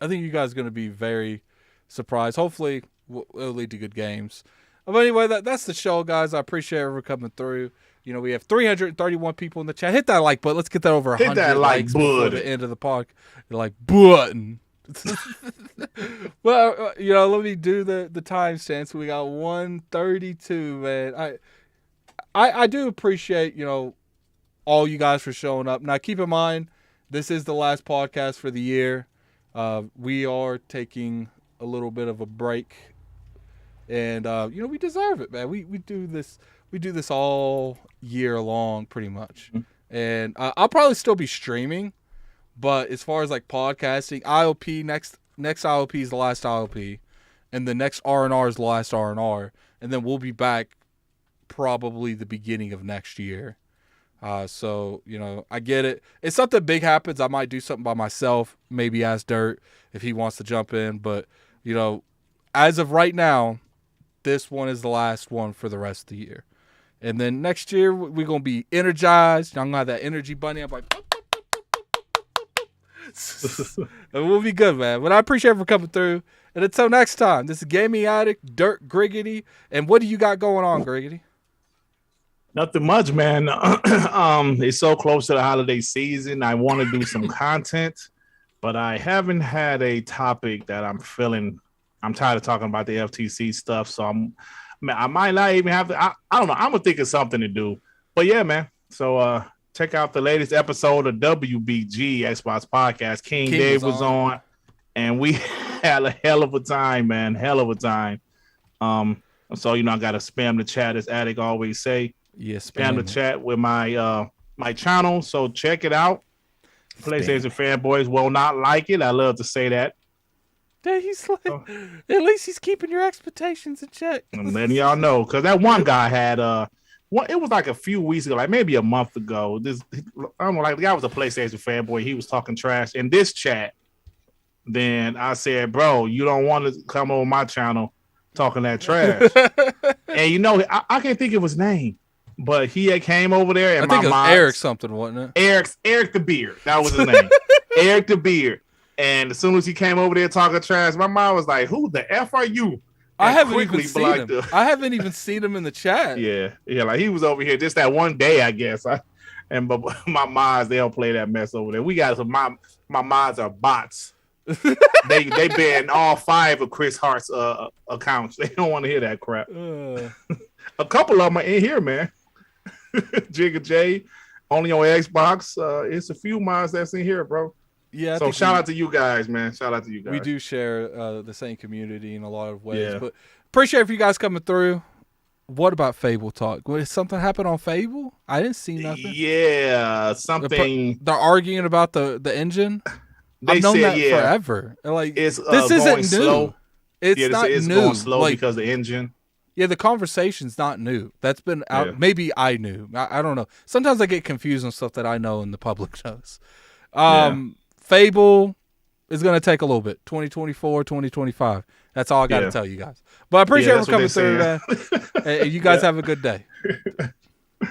I think you guys are going to be very surprised. Hopefully, it'll lead to good games. But anyway, that's the show, guys. I appreciate everyone coming through. We have 331 people in the chat. Hit that like button. Let's get that over 100 likes before the end of the podcast. Like button. Well, let me do the timestamps. We got 132, man. I do appreciate, all you guys for showing up. Now, keep in mind, this is the last podcast for the year. We are taking a little bit of a break, and we deserve it, man. We do this all year long, pretty much. And I'll probably still be streaming, but as far as like podcasting, IOP next IOP is the last IOP, and the next R&R is the last R&R, and then we'll be back probably the beginning of next year. So, I get it. If something big happens, I might do something by myself, maybe ask Dirt if he wants to jump in. But, as of right now, this one is the last one for the rest of the year. And then next year, we're going to be energized. I'm going to have that energy bunny. I'm like, and we'll be good, man. But I appreciate you for coming through. And until next time, this is Gaming Addict, Dirt Griggity. And what do you got going on, Griggity? Nothing much, man. It's so close to the holiday season. I want to do some content, but I haven't had a topic that I'm feeling. I'm tired of talking about the FTC stuff, so I might not even have to. I don't know. I'm gonna think of something to do. But yeah, man. So check out the latest episode of WBG Xbox Podcast. King Dave was on, and we had a hell of a time, man. Hell of a time. So I gotta spam the chat, as Addict always say. Yes, spam the chat with my my channel. So check it out. PlayStation fanboys will not like it. I love to say that. He's like, at least he's keeping your expectations in check. I'm letting y'all know, because that one guy had it was like a few weeks ago, like maybe a month ago. I don't know, like the guy was a PlayStation fanboy. He was talking trash in this chat. Then I said, bro, you don't want to come on my channel talking that trash. And I can't think of his name, but he had came over there, and I think it was Eric something, wasn't it? Eric the Beard. That was his name. Eric the Beard. And as soon as he came over there talking trash, my mom was like, "Who the F are you?" I haven't even seen him. I haven't even seen him in the chat. Yeah, like he was over here just that one day, I guess. But my mods, they don't play that mess over there. We got some my mods are bots. they banned all 5 of Chris Hart's accounts. They don't want to hear that crap. A couple of them are in here, man. Jigga J, only on Xbox. It's a few mods that's in here, bro. Yeah. So shout out to you guys, man. Shout out to you guys. We do share the same community in a lot of ways. Yeah. But appreciate for you guys coming through. What about Fable talk? Did something happen on Fable? I didn't see nothing. Yeah, something. They're arguing about the engine. I've known that forever. Like this isn't new. Slow. It's not it's new. Going slow because of the engine. Yeah, the conversation's not new. That's been out. Yeah. Maybe I knew. I don't know. Sometimes I get confused on stuff that I know and the public knows. Fable is going to take a little bit. 2024, 2025. That's all I got to tell you guys. But I appreciate you coming through, man. You guys have a good day.